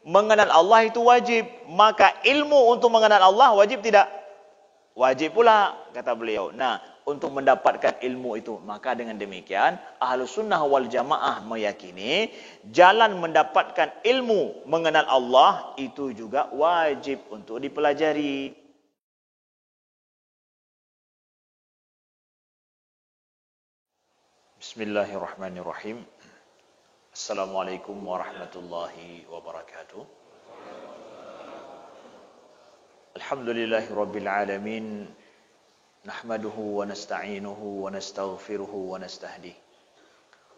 mengenal Allah itu wajib. Maka ilmu untuk mengenal Allah wajib tidak? Wajib pula, kata beliau. Nah, untuk mendapatkan ilmu itu, maka dengan demikian Ahlus Sunnah wal Jamaah meyakini jalan mendapatkan ilmu mengenal Allah itu juga wajib untuk dipelajari. Bismillahirrahmanirrahim. Assalamualaikum warahmatullahi wabarakatuh. Alhamdulillahi rabbil alamin. Nahmaduhu wa nasta'inuhu wa nastaghfiruhu wa nastahdihi.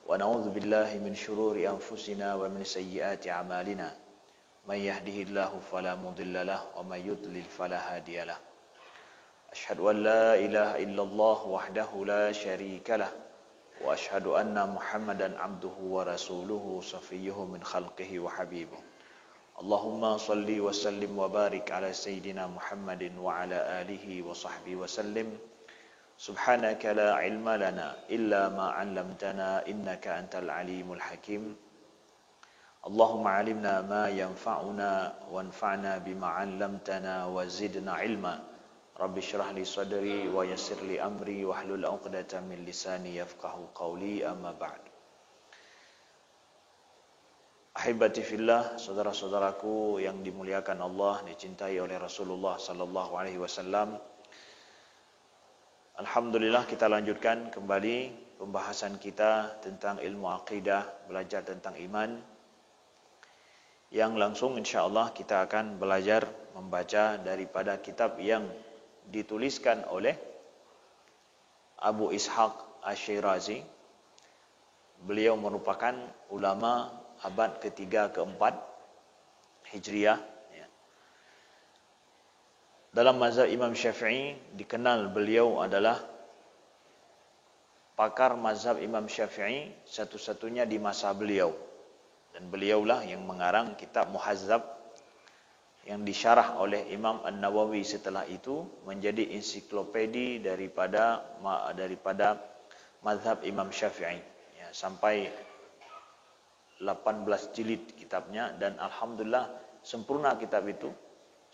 Wa na'udzu billahi min syururi anfusina wa min sayyiati a'malina. May yahdihillahu fala mudilla lahu wa may yudlil fala hadiya lahu. Asyhadu an la ilaha illallah wahdahu la syarika lahu wa asyhadu anna Muhammadan abduhu wa rasuluhu safiyyuhu min khalqihi wa habibuhu. Allahumma salli wa sallim wa barik ala sayyidina Muhammadin wa ala alihi wa sahbihi wa sallim. Subhanaka la ilma lana illa ma 'allamtana innaka antal alimul hakim. Allahumma 'allimna ma yanfa'una wanfa'na bima 'allamtana wa zidna ilma. Rabbi shrah li sadri wa yassir li amri wahlul 'uqdatam min lisani yafqahu qawli, amma ba'd. Ahibati fillah, saudara-saudaraku yang dimuliakan Allah, dicintai oleh Rasulullah sallallahu alaihi wasallam. Alhamdulillah, kita lanjutkan kembali pembahasan kita tentang ilmu akidah, belajar tentang iman. Yang langsung insyaallah kita akan belajar membaca daripada kitab yang dituliskan oleh Abu Ishaq Asy-Syirazi. Beliau merupakan ulama abad ketiga keempat Hijriah. Dalam mazhab Imam Syafi'i dikenal beliau adalah pakar mazhab Imam Syafi'i satu-satunya di masa beliau. Dan beliaulah yang mengarang kitab Muhazzab yang disyarah oleh Imam An-Nawawi setelah itu menjadi ensiklopedi daripada mazhab Imam Syafi'i. Ya, sampai 18 jilid kitabnya, dan alhamdulillah sempurna kitab itu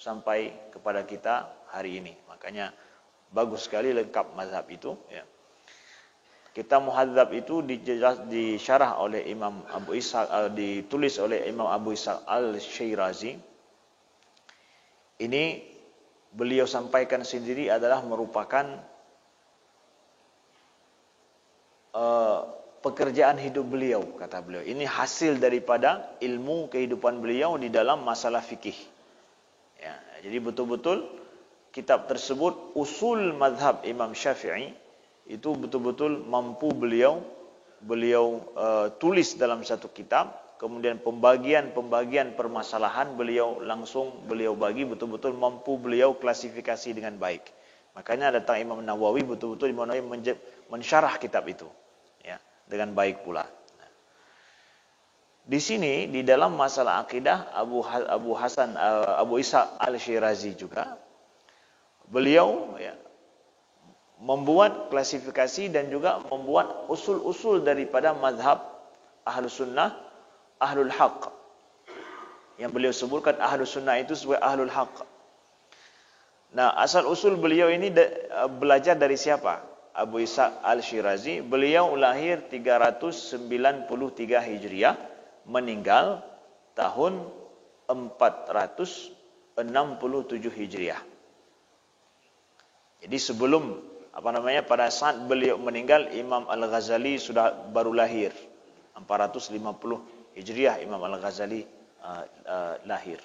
sampai kepada kita hari ini. Makanya bagus sekali, lengkap mazhab itu, ya. Kitab Muhadzab itu disyarah oleh Imam Abu Ishaq, ditulis oleh Imam Abu Ishaq Al-Syirazi. Ini beliau sampaikan sendiri adalah merupakan pekerjaan hidup beliau, kata beliau. Ini hasil daripada ilmu kehidupan beliau di dalam masalah fikih. Ya, jadi betul-betul kitab tersebut, usul mazhab Imam Syafi'i, itu betul-betul mampu beliau tulis dalam satu kitab. Kemudian pembagian permasalahan beliau bagi betul-betul mampu beliau klasifikasi dengan baik. Makanya datang Imam Nawawi, betul-betul Imam Nawawi mensyarah kitab itu, ya, dengan baik pula. Di sini di dalam masalah akidah Abu Ishaq Al-Syirazi juga beliau, ya, membuat klasifikasi dan juga membuat usul-usul daripada mazhab Ahlus Sunnah, Ahlul Haq. Yang beliau sebutkan Ahlus Sunnah itu sebagai Ahlul Haq. Nah, asal usul beliau ini belajar dari siapa? Abu Ishaq Al-Syirazi. Beliau lahir 393 Hijriah, meninggal tahun 467 Hijriah. Jadi sebelum pada saat beliau meninggal, Imam Al-Ghazali sudah baru lahir. 450 Hijriah Imam Al-Ghazali lahir.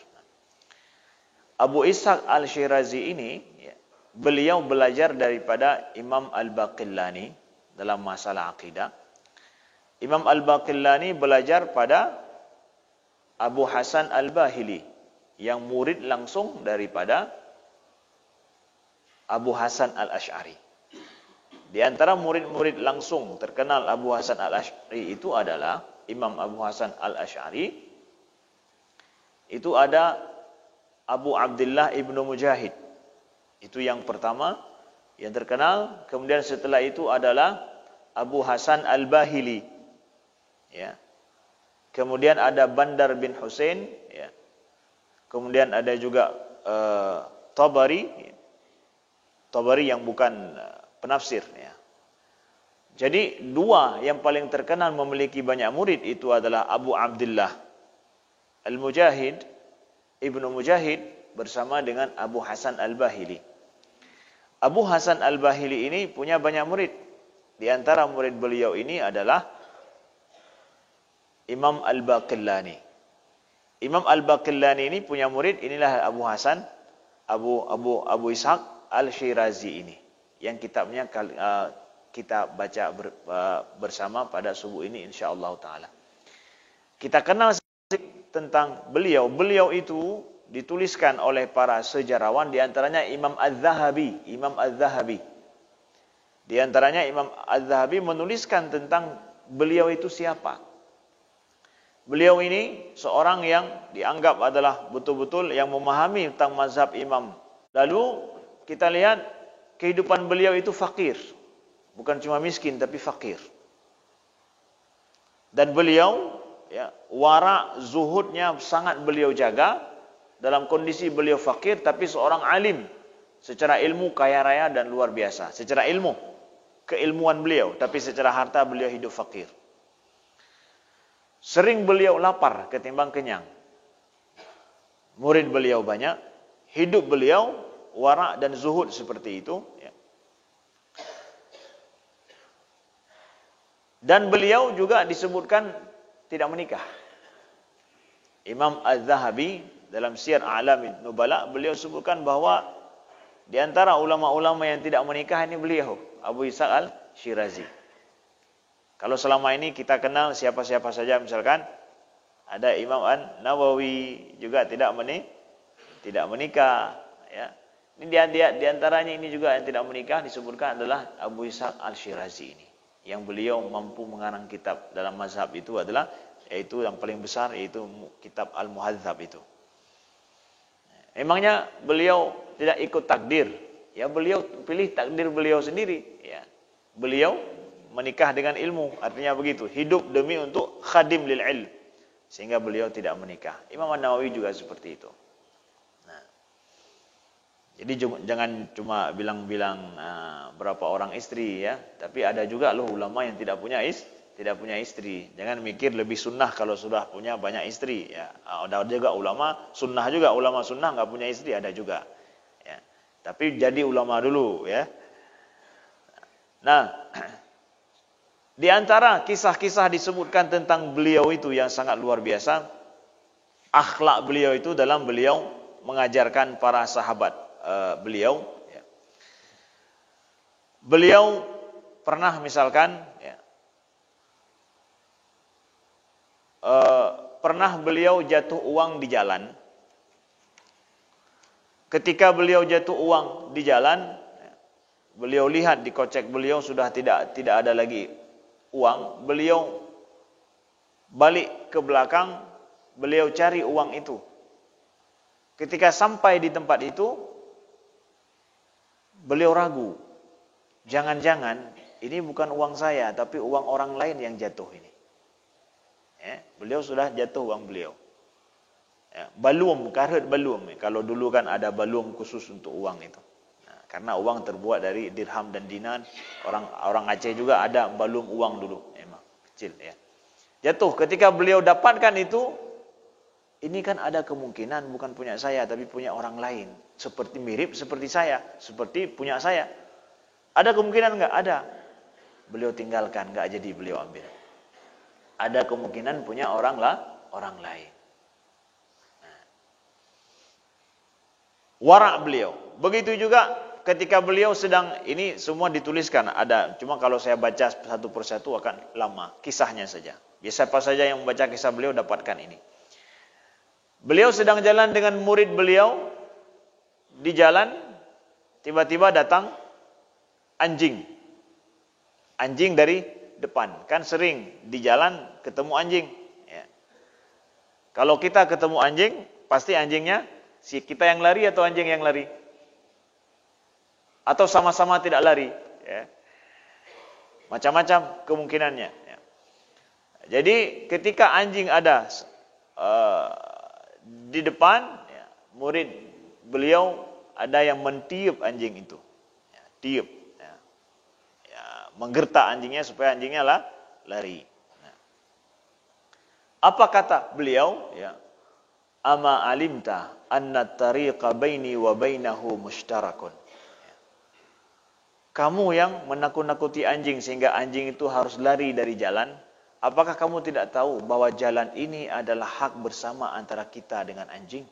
Abu Ishaq Al-Syirazi ini, ya, beliau belajar daripada Imam Al-Baqillani dalam masalah akidah. Imam Al-Baqillani belajar pada Abu Hasan Al-Bahili, yang murid langsung daripada Abu Hasan Al-Asy'ari. Di antara murid-murid langsung terkenal Abu Hasan Al-Asy'ari itu adalah Imam Abu Hasan Al-Asy'ari. Itu ada Abu Abdullah Ibnu Mujahid. Itu yang pertama yang terkenal. Kemudian setelah itu adalah Abu Hasan Al-Bahili, ya. Kemudian ada Bandar bin Husain, ya. Kemudian ada juga Tabari yang bukan penafsir ya. Jadi dua yang paling terkenal memiliki banyak murid itu adalah Abu Abdullah Al-Mujahid, Ibnu Mujahid bersama dengan Abu Hasan Al-Bahili. Abu Hasan Al-Bahili ini punya banyak murid. Di antara murid beliau ini adalah Imam Al-Baqillani. Imam Al-Baqillani ini punya murid, inilah Abu Hasan Abu Ishaq Al-Shirazi ini. Yang kitabnya kita baca bersama pada subuh ini insyaallah taala. Kita kenal tentang beliau. Beliau itu dituliskan oleh para sejarawan, di antaranya Imam Az-Zahabi. Di antaranya Imam Az-Zahabi menuliskan tentang beliau itu siapa. Beliau ini seorang yang dianggap adalah betul-betul yang memahami tentang mazhab imam. Lalu kita lihat kehidupan beliau itu fakir. Bukan cuma miskin tapi fakir. Dan beliau ya, wara zuhudnya sangat beliau jaga. Dalam kondisi beliau fakir tapi seorang alim. Secara ilmu kaya raya dan luar biasa. Secara ilmu, keilmuan beliau, tapi secara harta beliau hidup fakir. Sering beliau lapar ketimbang kenyang. Murid beliau banyak, hidup beliau wara dan zuhud seperti itu ya. Dan beliau juga disebutkan tidak menikah. Imam Az-Zahabi dalam Syiar A'lamin Nubala beliau sebutkan bahwa di antara ulama-ulama yang tidak menikah ini beliau, Abu Ishaq Al-Shirazi. Kalau selama ini kita kenal siapa-siapa saja, misalkan ada Imam An-Nawawi juga tidak menikah ya. Ini di antaranya ini juga yang tidak menikah disebutkan adalah Abu Ishaq Al-Shirazi ini. Yang beliau mampu mengarang kitab dalam mazhab itu adalah yaitu yang paling besar yaitu kitab Al-Muhadzab itu. Emangnya beliau tidak ikut takdir? Ya beliau pilih takdir beliau sendiri ya. Beliau menikah dengan ilmu, artinya begitu, hidup demi untuk khadim lil ilm. Sehingga beliau tidak menikah. Imam An-Nawawi juga seperti itu. Nah, jadi jangan cuma bilang-bilang berapa orang istri ya, tapi ada juga loh ulama yang tidak punya istri. Jangan mikir lebih sunnah kalau sudah punya banyak istri ya. Ada juga ulama sunnah nggak punya istri ada juga. Ya. Tapi jadi ulama dulu ya. Nah, di antara kisah-kisah disebutkan tentang beliau itu yang sangat luar biasa, akhlak beliau itu dalam beliau mengajarkan para sahabat beliau. Ya. Beliau pernah misalkan, ya, pernah beliau jatuh uang di jalan. Ketika beliau jatuh uang di jalan, ya, beliau lihat di kocek beliau sudah tidak ada lagi uang, beliau balik ke belakang, beliau cari uang itu. Ketika sampai di tempat itu, beliau ragu. Jangan-jangan ini bukan uang saya, tapi uang orang lain yang jatuh ini. Ya, beliau sudah jatuh uang beliau. Ya, balum, karet balum. Kalau dulu kan ada balum khusus untuk uang itu. Karena uang terbuat dari dirham dan dinar. Orang Aceh juga ada balum uang dulu, memang kecil ya. Jatuh ketika beliau dapatkan itu, ini kan ada kemungkinan bukan punya saya tapi punya orang lain, seperti mirip seperti saya, seperti punya saya. Ada kemungkinan enggak? Ada. Beliau tinggalkan, enggak jadi beliau ambil. Ada kemungkinan punya orang lain. Wara' beliau. Begitu juga ketika beliau sedang, ini semua dituliskan ada, cuma kalau saya baca satu persatu akan lama, kisahnya saja. Siapa saja yang membaca kisah beliau dapatkan ini. Beliau sedang jalan dengan murid beliau, di jalan tiba-tiba datang anjing. Anjing dari depan. Kan sering di jalan ketemu anjing ya. Kalau kita ketemu anjing, pasti anjingnya si kita yang lari atau anjing yang lari? Atau sama-sama tidak lari ya. Macam-macam kemungkinannya ya. Jadi ketika anjing ada di depan ya, murid beliau ada yang mentiup anjing itu. Ya, tiup. Ya. Ya, menggertak anjingnya supaya anjingnya lari. Nah. Apa kata beliau? Ya. Ama alimta anna tariqa baini wa bainahu mushtarakun. Ya. Kamu yang menakut-nakuti anjing sehingga anjing itu harus lari dari jalan. Apakah kamu tidak tahu bahwa jalan ini adalah hak bersama antara kita dengan anjing?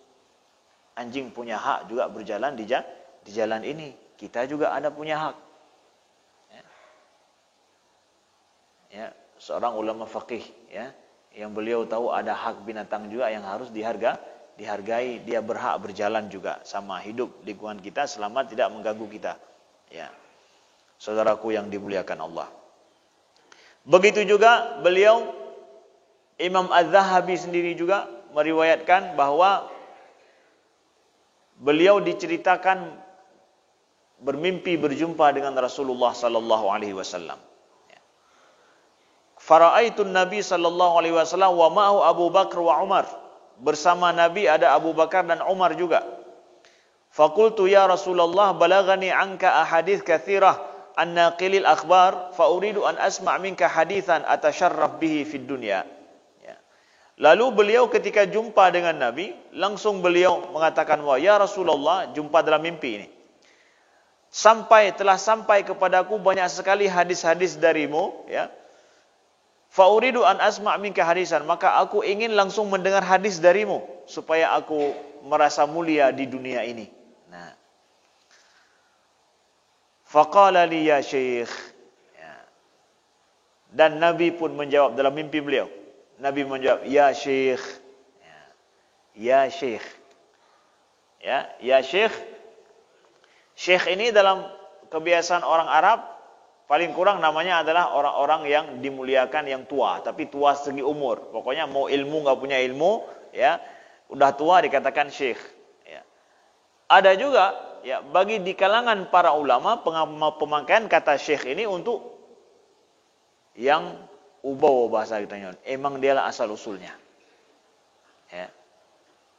Anjing punya hak juga berjalan di jalan ini. Kita juga ada punya hak. Ya. Ya, seorang ulama faqih, ya, yang beliau tahu ada hak binatang juga yang harus dihargai. Dia berhak berjalan juga sama hidup lingkungan kita selama tidak mengganggu kita. Ya, saudaraku yang dimuliakan Allah. Begitu juga beliau Imam Az-Zahabi sendiri juga meriwayatkan bahwa beliau diceritakan bermimpi berjumpa dengan Rasulullah sallallahu alaihi wasallam. Fara'aitun Nabi sallallahu alaihi wasallam wa ma'ahu Abu Bakar wa Umar. Bersama Nabi ada Abu Bakar dan Umar juga. Faqultu ya Rasulullah balagani anka ahadits katsirah an naqilil akhbar fa uridu an asma' minka haditsan atasharraf bihi fid dunya. Lalu beliau ketika jumpa dengan Nabi, langsung beliau mengatakan, wah ya Rasulullah, jumpa dalam mimpi ini. Telah sampai kepadaku banyak sekali hadis-hadis darimu, ya. Fa uridu an asma' minka hadisan, maka aku ingin langsung mendengar hadis darimu supaya aku merasa mulia di dunia ini. Nah. Faqala li ya Syekh. Ya. Dan Nabi pun menjawab dalam mimpi beliau. Nabi menjawab, ya Syekh. Ya Syekh. Ya Syekh. Syekh ini dalam kebiasaan orang Arab, paling kurang namanya adalah orang-orang yang dimuliakan, yang tua. Tapi tua segi umur. Pokoknya mau ilmu, nggak punya ilmu, ya, udah tua dikatakan Syekh. Ya. Ada juga, ya, bagi di kalangan para ulama, pemakaian kata Syekh ini untuk yang ubah bahasa kita, emang dialah asal usulnya. Ya.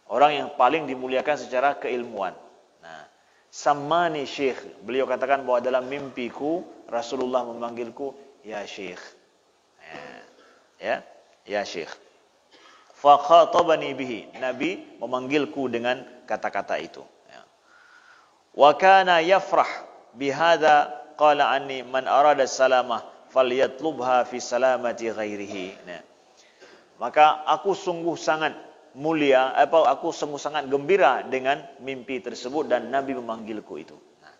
Orang yang paling dimuliakan secara keilmuan. Nah, Sammani Syekh. Beliau katakan bahwa dalam mimpiku Rasulullah memanggilku ya Syekh. Ya Syekh. Fa khatabani bihi. Nabi memanggilku dengan kata-kata itu. Ya. Wa kana yafrah bihadza qala anni man arada salamah falyatlubha fi salamati ghairihi. Nah, maka aku sungguh sangat gembira dengan mimpi tersebut dan Nabi memanggilku itu. Nah,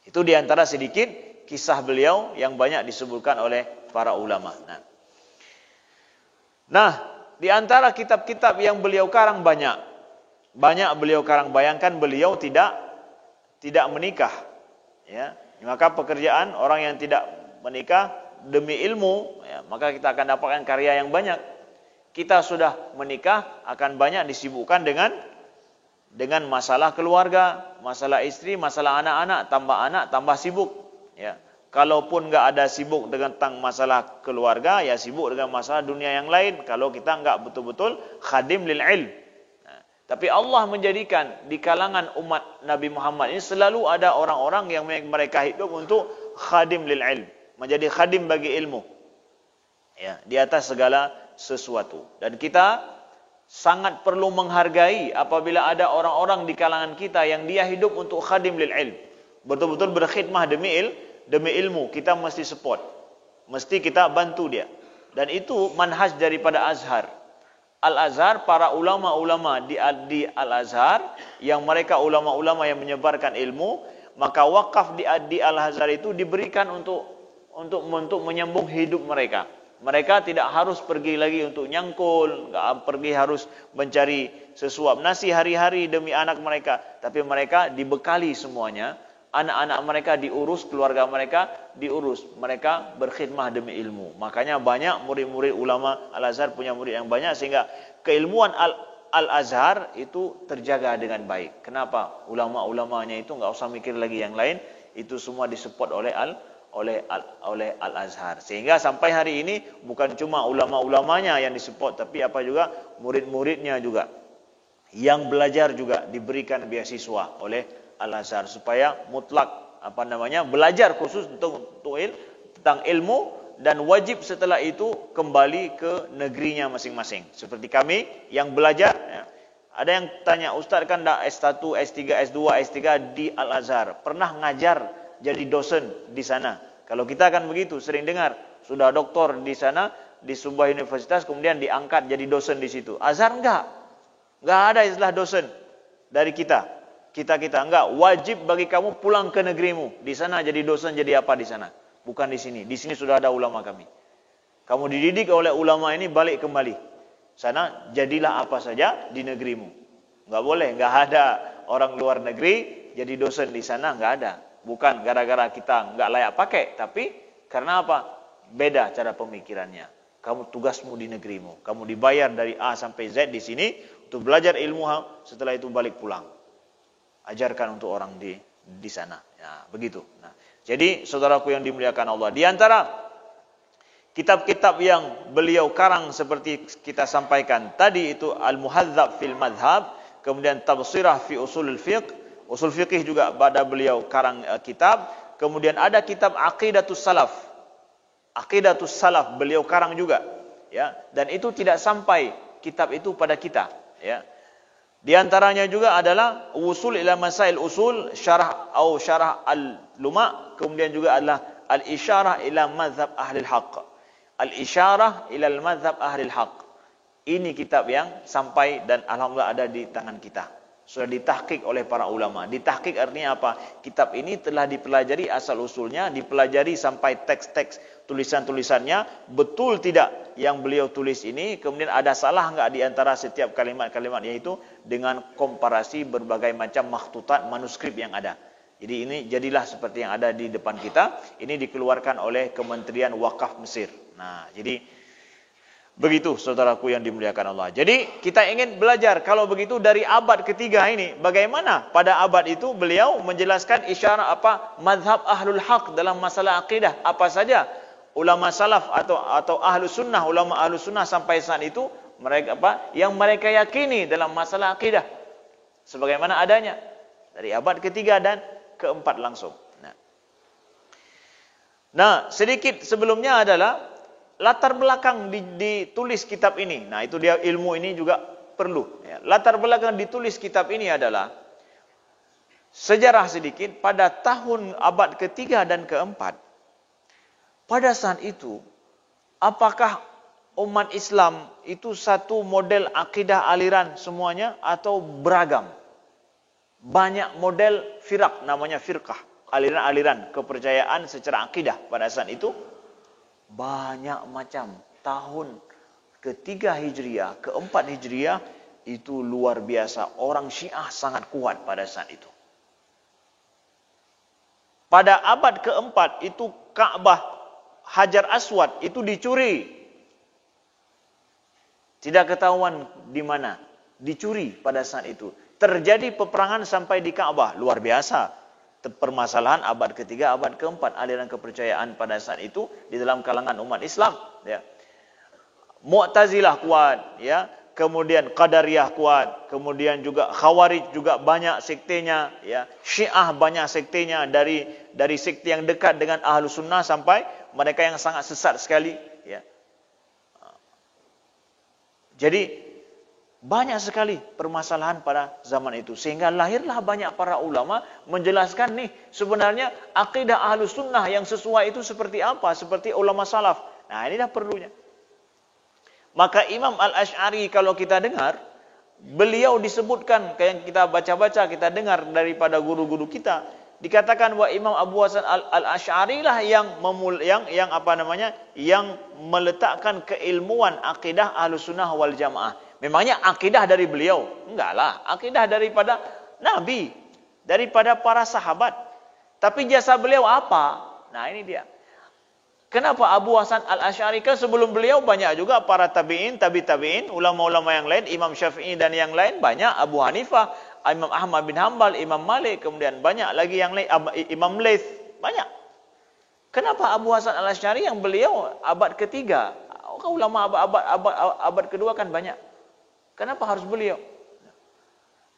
itu diantara sedikit kisah beliau yang banyak disebutkan oleh para ulama. Nah, diantara kitab-kitab yang beliau karang banyak beliau karang. Bayangkan beliau tidak menikah, ya. Maka pekerjaan orang yang tidak menikah demi ilmu, ya, maka kita akan dapatkan karya yang banyak. Kita sudah menikah akan banyak disibukkan dengan masalah keluarga, masalah istri, masalah anak-anak, tambah sibuk. Ya. Kalaupun nggak ada sibuk tentang masalah keluarga, ya sibuk dengan masalah dunia yang lain. Kalau kita nggak betul-betul khadim lil ilm. Nah, tapi Allah menjadikan di kalangan umat Nabi Muhammad ini selalu ada orang-orang yang mereka hidup untuk khadim lil ilm. Menjadi khadim bagi ilmu, ya, di atas segala sesuatu. Dan kita sangat perlu menghargai apabila ada orang-orang di kalangan kita yang dia hidup untuk khadim lil ilm, betul-betul berkhidmah demi ilmu. Kita mesti support, mesti kita bantu dia. Dan itu manhaj daripada Azhar. Al-Azhar, para ulama-ulama di Al-Azhar, yang mereka ulama-ulama yang menyebarkan ilmu, maka wakaf di Al-Azhar itu diberikan untuk menyambung hidup mereka. Mereka tidak harus pergi lagi untuk nyangkul, nggak pergi harus mencari sesuap nasi hari-hari demi anak mereka, tapi mereka dibekali semuanya. Anak-anak mereka diurus, keluarga mereka diurus. Mereka berkhidmah demi ilmu. Makanya banyak murid-murid ulama Al-Azhar punya murid yang banyak, sehingga keilmuan Al-Azhar itu terjaga dengan baik. Kenapa? Ulama-ulamanya itu nggak usah mikir lagi yang lain, itu semua disupport oleh Al-Azhar. Sehingga sampai hari ini bukan cuma ulama-ulamanya yang disupport, tapi apa juga murid-muridnya juga. yang belajar juga diberikan beasiswa oleh Al-Azhar supaya mutlak belajar khusus tentang ilmu, dan wajib setelah itu kembali ke negerinya masing-masing. Seperti kami yang belajar, ya. Ada yang tanya, Ustaz kan dah S1, S3, S2, S3 di Al-Azhar, pernah ngajar jadi dosen di sana. Kalau kita kan begitu, sering dengar, sudah doktor di sana, di sebuah universitas, kemudian diangkat jadi dosen di situ. Azhar enggak ada istilah dosen dari kita enggak. Wajib bagi kamu pulang ke negerimu, di sana jadi dosen, jadi apa di sana. Bukan di sini. Di sini sudah ada ulama kami. Kamu dididik oleh ulama ini, balik kembali. Sana jadilah apa saja di negerimu. Enggak boleh, enggak ada orang luar negeri jadi dosen di sana, enggak ada. Bukan gara-gara kita enggak layak pakai, tapi karena apa? Beda cara pemikirannya. Kamu tugasmu di negerimu. Kamu dibayar dari A sampai Z di sini untuk belajar ilmu, setelah itu balik pulang. Ajarkan untuk orang di sana. Ya, begitu. Nah, jadi saudaraku yang dimuliakan Allah, di antara kitab-kitab yang beliau karang seperti kita sampaikan tadi itu Al-Muhadzab fil Madhab, kemudian Tabsirah fi Usulul Fiqh, Usul Fiqh juga pada beliau karang kitab, kemudian ada kitab Aqidatus Salaf. Aqidatus Salaf beliau karang juga, ya. Dan itu tidak sampai kitab itu pada kita, ya. Di antaranya juga adalah Usul ila Masail Usul, Syarah Al-Luma, kemudian juga adalah Al-Isyarah ila Madhab Ahlil Haqq. Al-Isyarah ila Madhab Ahlil Haqq. Ini kitab yang sampai dan alhamdulillah ada di tangan kita. Sudah ditahqiq oleh para ulama. Ditahqiq artinya apa? Kitab ini telah dipelajari asal usulnya, dipelajari sampai teks-teks tulisan-tulisannya, betul tidak yang beliau tulis ini, kemudian ada salah enggak di antara setiap kalimat-kalimat, yaitu dengan komparasi berbagai macam makhtutat manuskrip yang ada. Jadi ini jadilah seperti yang ada di depan kita. Ini dikeluarkan oleh Kementerian Wakaf Mesir. Nah, jadi begitu saudaraku yang dimuliakan Allah. Jadi kita ingin belajar kalau begitu dari abad ketiga ini, bagaimana pada abad itu beliau menjelaskan isyarat mazhab ahlul haq dalam masalah akidah, apa saja ulama salaf atau ahlus sunnah, ulama ahlus sunnah sampai saat itu mereka yang mereka yakini dalam masalah akidah sebagaimana adanya dari abad ketiga dan keempat langsung. Nah, sedikit sebelumnya adalah latar belakang ditulis kitab ini. Nah, itu dia, ilmu ini juga perlu. Ya. Latar belakang ditulis kitab ini adalah sejarah sedikit pada tahun abad ketiga dan keempat. Pada saat itu, apakah umat Islam itu satu model akidah aliran semuanya atau beragam? Banyak model firak, namanya firqah, aliran-aliran kepercayaan secara akidah pada saat itu. Banyak macam. Tahun ketiga Hijriah, keempat Hijriah itu luar biasa. Orang Syiah sangat kuat pada saat itu. Pada abad keempat itu Ka'bah Hajar Aswad itu dicuri. Tidak ketahuan di mana. Dicuri pada saat itu. Terjadi peperangan sampai di Ka'bah. Luar biasa. Permasalahan abad ketiga, abad keempat, aliran kepercayaan pada saat itu di dalam kalangan umat Islam, ya. Mu'tazilah kuat, ya. Kemudian Qadariyah kuat, kemudian juga Khawarij juga banyak sektenya, ya. Syiah banyak sektenya, dari sekte yang dekat dengan Ahlus Sunnah sampai mereka yang sangat sesat sekali, ya. Jadi banyak sekali permasalahan pada zaman itu. Sehingga lahirlah banyak para ulama menjelaskan nih sebenarnya akidah Ahlus Sunnah yang sesuai itu seperti apa. Seperti ulama salaf. Nah, ini dah perlunya. Maka Imam Al-Asy'ari kalau kita dengar, beliau disebutkan, kayak yang kita baca-baca, kita dengar daripada guru-guru kita, dikatakan bahwa Imam Abu Hasan Al-Asy'ari lah yang meletakkan keilmuan akidah Ahlus Sunnah wal Jamaah. Memangnya akidah dari beliau? Enggak lah, akidah daripada Nabi, daripada para sahabat. Tapi jasa beliau apa? Nah, ini dia. Kenapa Abu Hasan Al-Asy'ari? Kan sebelum beliau banyak juga para tabi'in, tabi'in, ulama-ulama yang lain, Imam Syafi'i dan yang lain banyak, Abu Hanifah, Imam Ahmad bin Hanbal, Imam Malik, kemudian banyak lagi yang lain, Imam Laits, banyak. Kenapa Abu Hasan Al-Asy'ari yang beliau abad ketiga? Ulama abad kedua kan banyak. Kenapa harus beliau?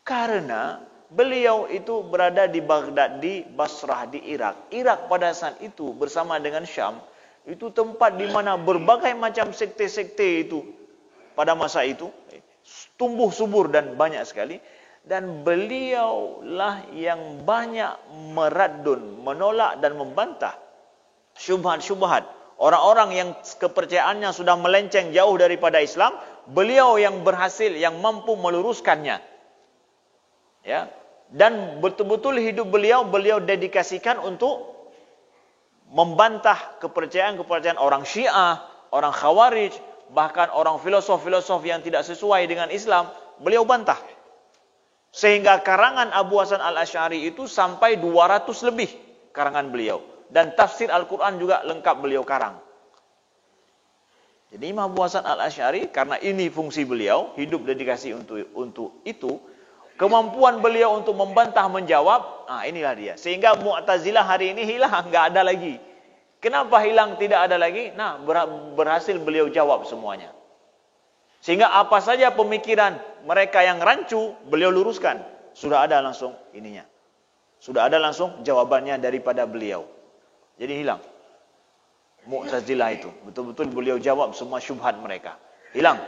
Karena beliau itu berada di Baghdad, di Basrah, di Irak. Irak pada saat itu bersama dengan Syam, itu tempat di mana berbagai macam sekte-sekte itu pada masa itu tumbuh subur dan banyak sekali. Dan beliaulah yang banyak meraddun, menolak dan membantah syubhat-syubhat orang-orang yang kepercayaannya sudah melenceng jauh daripada Islam. Beliau yang berhasil, yang mampu meluruskannya. Ya, dan betul-betul hidup beliau dedikasikan untuk membantah kepercayaan-kepercayaan orang Syiah, orang Khawarij, bahkan orang filosof-filosof yang tidak sesuai dengan Islam. Beliau bantah. Sehingga karangan Abu Hasan Al-Asy'ari itu sampai 200 lebih karangan beliau. Dan tafsir Al-Quran juga lengkap beliau karang. Jadi Imam Abu Hasan Al-Asy'ari, karena ini fungsi beliau, hidup dedikasi untuk itu, kemampuan beliau untuk membantah, menjawab, inilah dia. Sehingga Mu'tazilah hari ini hilang, nggak ada lagi. Kenapa hilang, tidak ada lagi? Nah, berhasil beliau jawab semuanya. Sehingga apa saja pemikiran mereka yang rancu, beliau luruskan. Sudah ada langsung ininya. Sudah ada langsung jawabannya daripada beliau. Jadi hilang. Mu'tazilah itu. Betul-betul beliau jawab semua syubhat mereka. Hilang.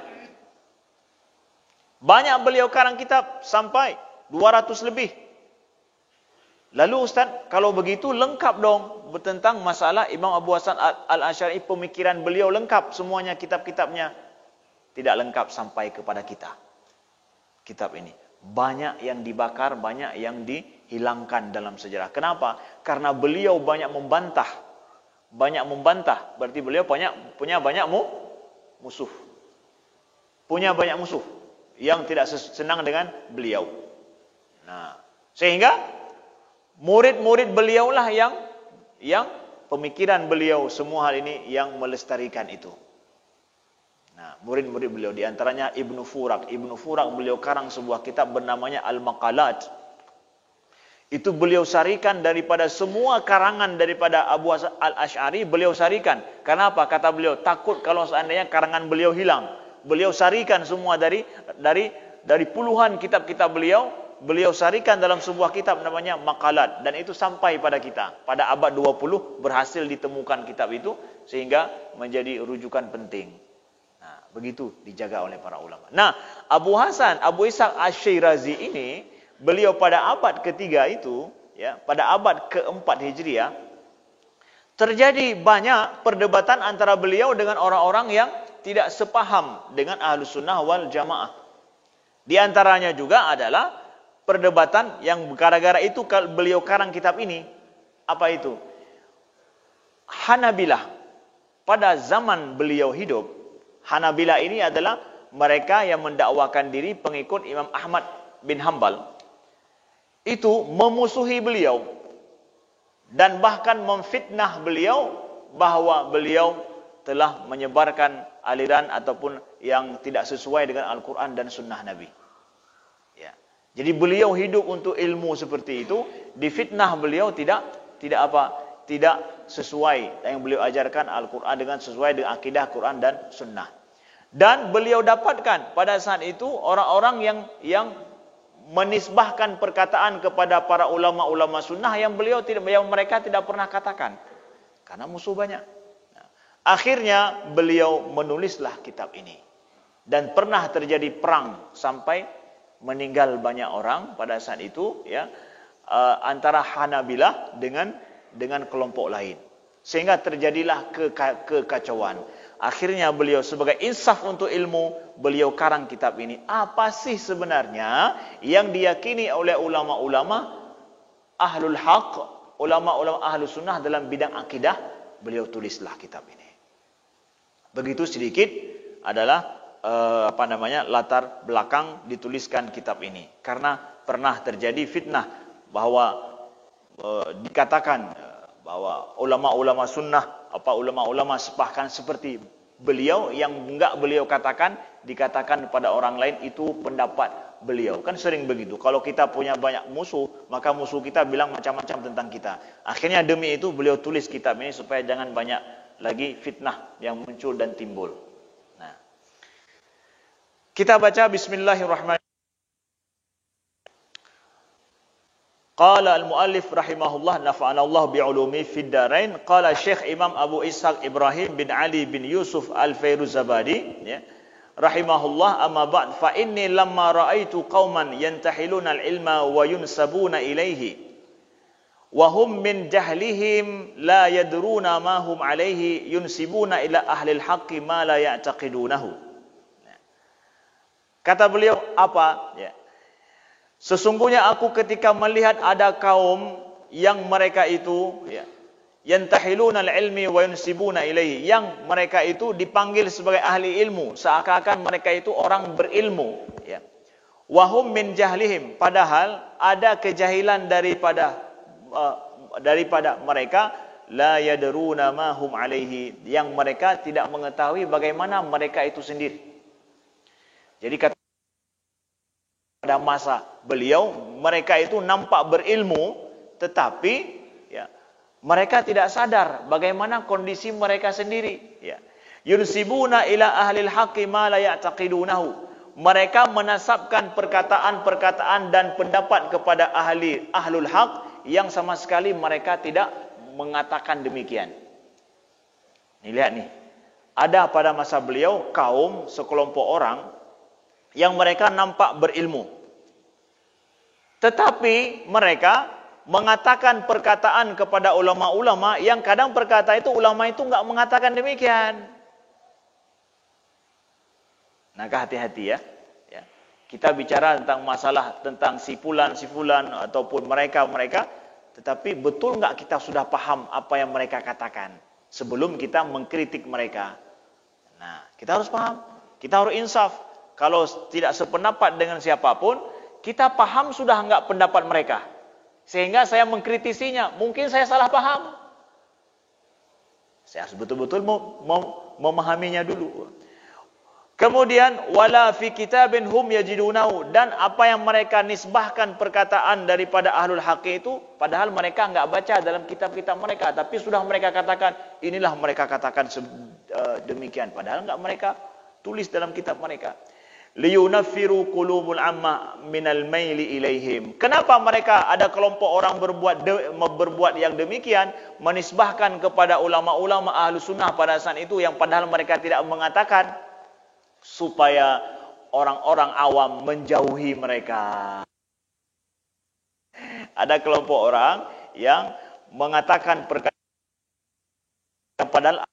Banyak beliau karang kitab sampai 200 lebih. Lalu Ustaz, kalau begitu lengkap dong tentang masalah Imam Abu Hasan Al-Asy'ari, pemikiran beliau lengkap semuanya kitab-kitabnya. Tidak lengkap sampai kepada kita. Kitab ini banyak yang dibakar, banyak yang dihilangkan dalam sejarah. Kenapa? Karena beliau banyak membantah. Banyak membantah, berarti beliau punya banyak musuh. Punya banyak musuh yang tidak senang dengan beliau. Nah, sehingga murid-murid beliaulah yang pemikiran beliau semua hal ini yang melestarikan itu. Nah, murid-murid beliau di antaranya Ibnu Furak. Ibnu Furak beliau karang sebuah kitab bernamanya Al-Maqalat. Itu beliau sarikan daripada semua karangan daripada Abu Hasan Al-Asy'ari, beliau sarikan. Kenapa? Kata beliau, takut kalau seandainya karangan beliau hilang. Beliau sarikan semua dari puluhan kitab-kitab beliau, beliau sarikan dalam sebuah kitab namanya Maqalat, dan itu sampai pada kita. Pada abad 20 berhasil ditemukan kitab itu sehingga menjadi rujukan penting. Nah, begitu dijaga oleh para ulama. Nah, Abu Ishaq Asy-Syirazi ini, beliau pada abad ketiga itu, ya, pada abad keempat Hijriah, terjadi banyak perdebatan antara beliau dengan orang-orang yang tidak sepaham dengan Ahlus Sunnah wal Jamaah. Di antaranya juga adalah perdebatan yang gara-gara itu beliau karang kitab ini. Apa itu? Hanabilah. Pada zaman beliau hidup, Hanabilah ini adalah mereka yang mendakwakan diri pengikut Imam Ahmad bin Hanbal. Itu memusuhi beliau dan bahkan memfitnah beliau bahwa beliau telah menyebarkan aliran ataupun yang tidak sesuai dengan Al-Quran dan Sunnah Nabi. Ya. Jadi beliau hidup untuk ilmu seperti itu, difitnah beliau tidak sesuai yang beliau ajarkan Al-Quran dengan sesuai dengan akidah Quran dan Sunnah. Dan beliau dapatkan pada saat itu orang-orang yang menisbahkan perkataan kepada para ulama-ulama sunnah yang mereka tidak pernah katakan, karena musuh banyak. Nah, akhirnya beliau menulislah kitab ini, dan pernah terjadi perang sampai meninggal banyak orang pada saat itu, ya, antara Hanabilah dengan kelompok lain, sehingga terjadilah kekacauan. Akhirnya beliau sebagai insaf untuk ilmu, beliau karang kitab ini. Apa sih sebenarnya yang diyakini oleh ulama-ulama ahlul haq, ulama-ulama ahlus sunnah dalam bidang akidah? Beliau tulislah kitab ini. Begitu sedikit adalah latar belakang dituliskan kitab ini. Karena pernah terjadi fitnah bahwa dikatakan bahwa ulama-ulama sunnah, ulama-ulama sepahkan seperti beliau, yang enggak beliau katakan dikatakan pada orang lain itu pendapat beliau. Kan sering begitu. Kalau kita punya banyak musuh, maka musuh kita bilang macam-macam tentang kita. Akhirnya demi itu beliau tulis kitab ini supaya jangan banyak lagi fitnah yang muncul dan timbul. Nah, kita baca Bismillahirrahmanirrahim. Qala al-muallif rahimahullah nafa'anallahu bi'ulumi fid darain. Qala Syekh Imam Abu Ishaq Ibrahim bin Ali bin Yusuf Al-Fairuzabadi, ya, rahimahullah, amma ba'd fa inni lamma ra'aitu qauman yantahiluna al-ilma wa yunsabuna ilaihi wa hum min jahlihim la yadruna ma hum alaihi yunsibuna ila ahli al-haqqi ma la ya'taqidunahu. Kata beliau apa? Ya. Sesungguhnya aku ketika melihat ada kaum yang mereka itu, ya, yantahiluna al-ilmi wa yunsibuna ilaihi, yang mereka itu dipanggil sebagai ahli ilmu, seakan-akan mereka itu orang berilmu, ya. Wa hum min jahlihim, padahal ada kejahilan daripada mereka, la yadruna ma hum alaihi, yang mereka tidak mengetahui bagaimana mereka itu sendiri. Jadi kata pada masa beliau, mereka itu nampak berilmu, tetapi ya, mereka tidak sadar bagaimana kondisi mereka sendiri. Ya. Yunsibuna ila ahlil haqqi ma la ya'taqidunahu. Mereka menasabkan perkataan-perkataan dan pendapat kepada ahlul haq yang sama sekali mereka tidak mengatakan demikian. Nih lihat nih, ada pada masa beliau kaum sekelompok orang yang mereka nampak berilmu, tetapi mereka mengatakan perkataan kepada ulama-ulama yang kadang perkata itu ulama itu enggak mengatakan demikian. Maka hati-hati ya. Ya. Kita bicara tentang masalah tentang si fulan ataupun mereka, tetapi betul enggak kita sudah paham apa yang mereka katakan sebelum kita mengkritik mereka. Nah, kita harus paham, kita harus insaf. Kalau tidak sependapat dengan siapapun, kita paham sudah enggak pendapat mereka, sehingga saya mengkritisinya, mungkin saya salah paham. Saya harus betul-betul memahaminya dulu. Kemudian wala fi kitabin hum yajidunahu, dan apa yang mereka nisbahkan perkataan daripada ahlul haqi itu, padahal mereka enggak baca dalam kitab-kitab mereka, tapi sudah mereka katakan, inilah mereka katakan demikian, padahal enggak mereka tulis dalam kitab mereka. Liyunaffiru qulubul amma minal maili ilaihim. Kenapa mereka ada kelompok orang berbuat yang demikian, menisbahkan kepada ulama-ulama ahlu sunnah pada saat itu yang padahal mereka tidak mengatakan, supaya orang-orang awam menjauhi mereka. Ada kelompok orang yang mengatakan perkara padahal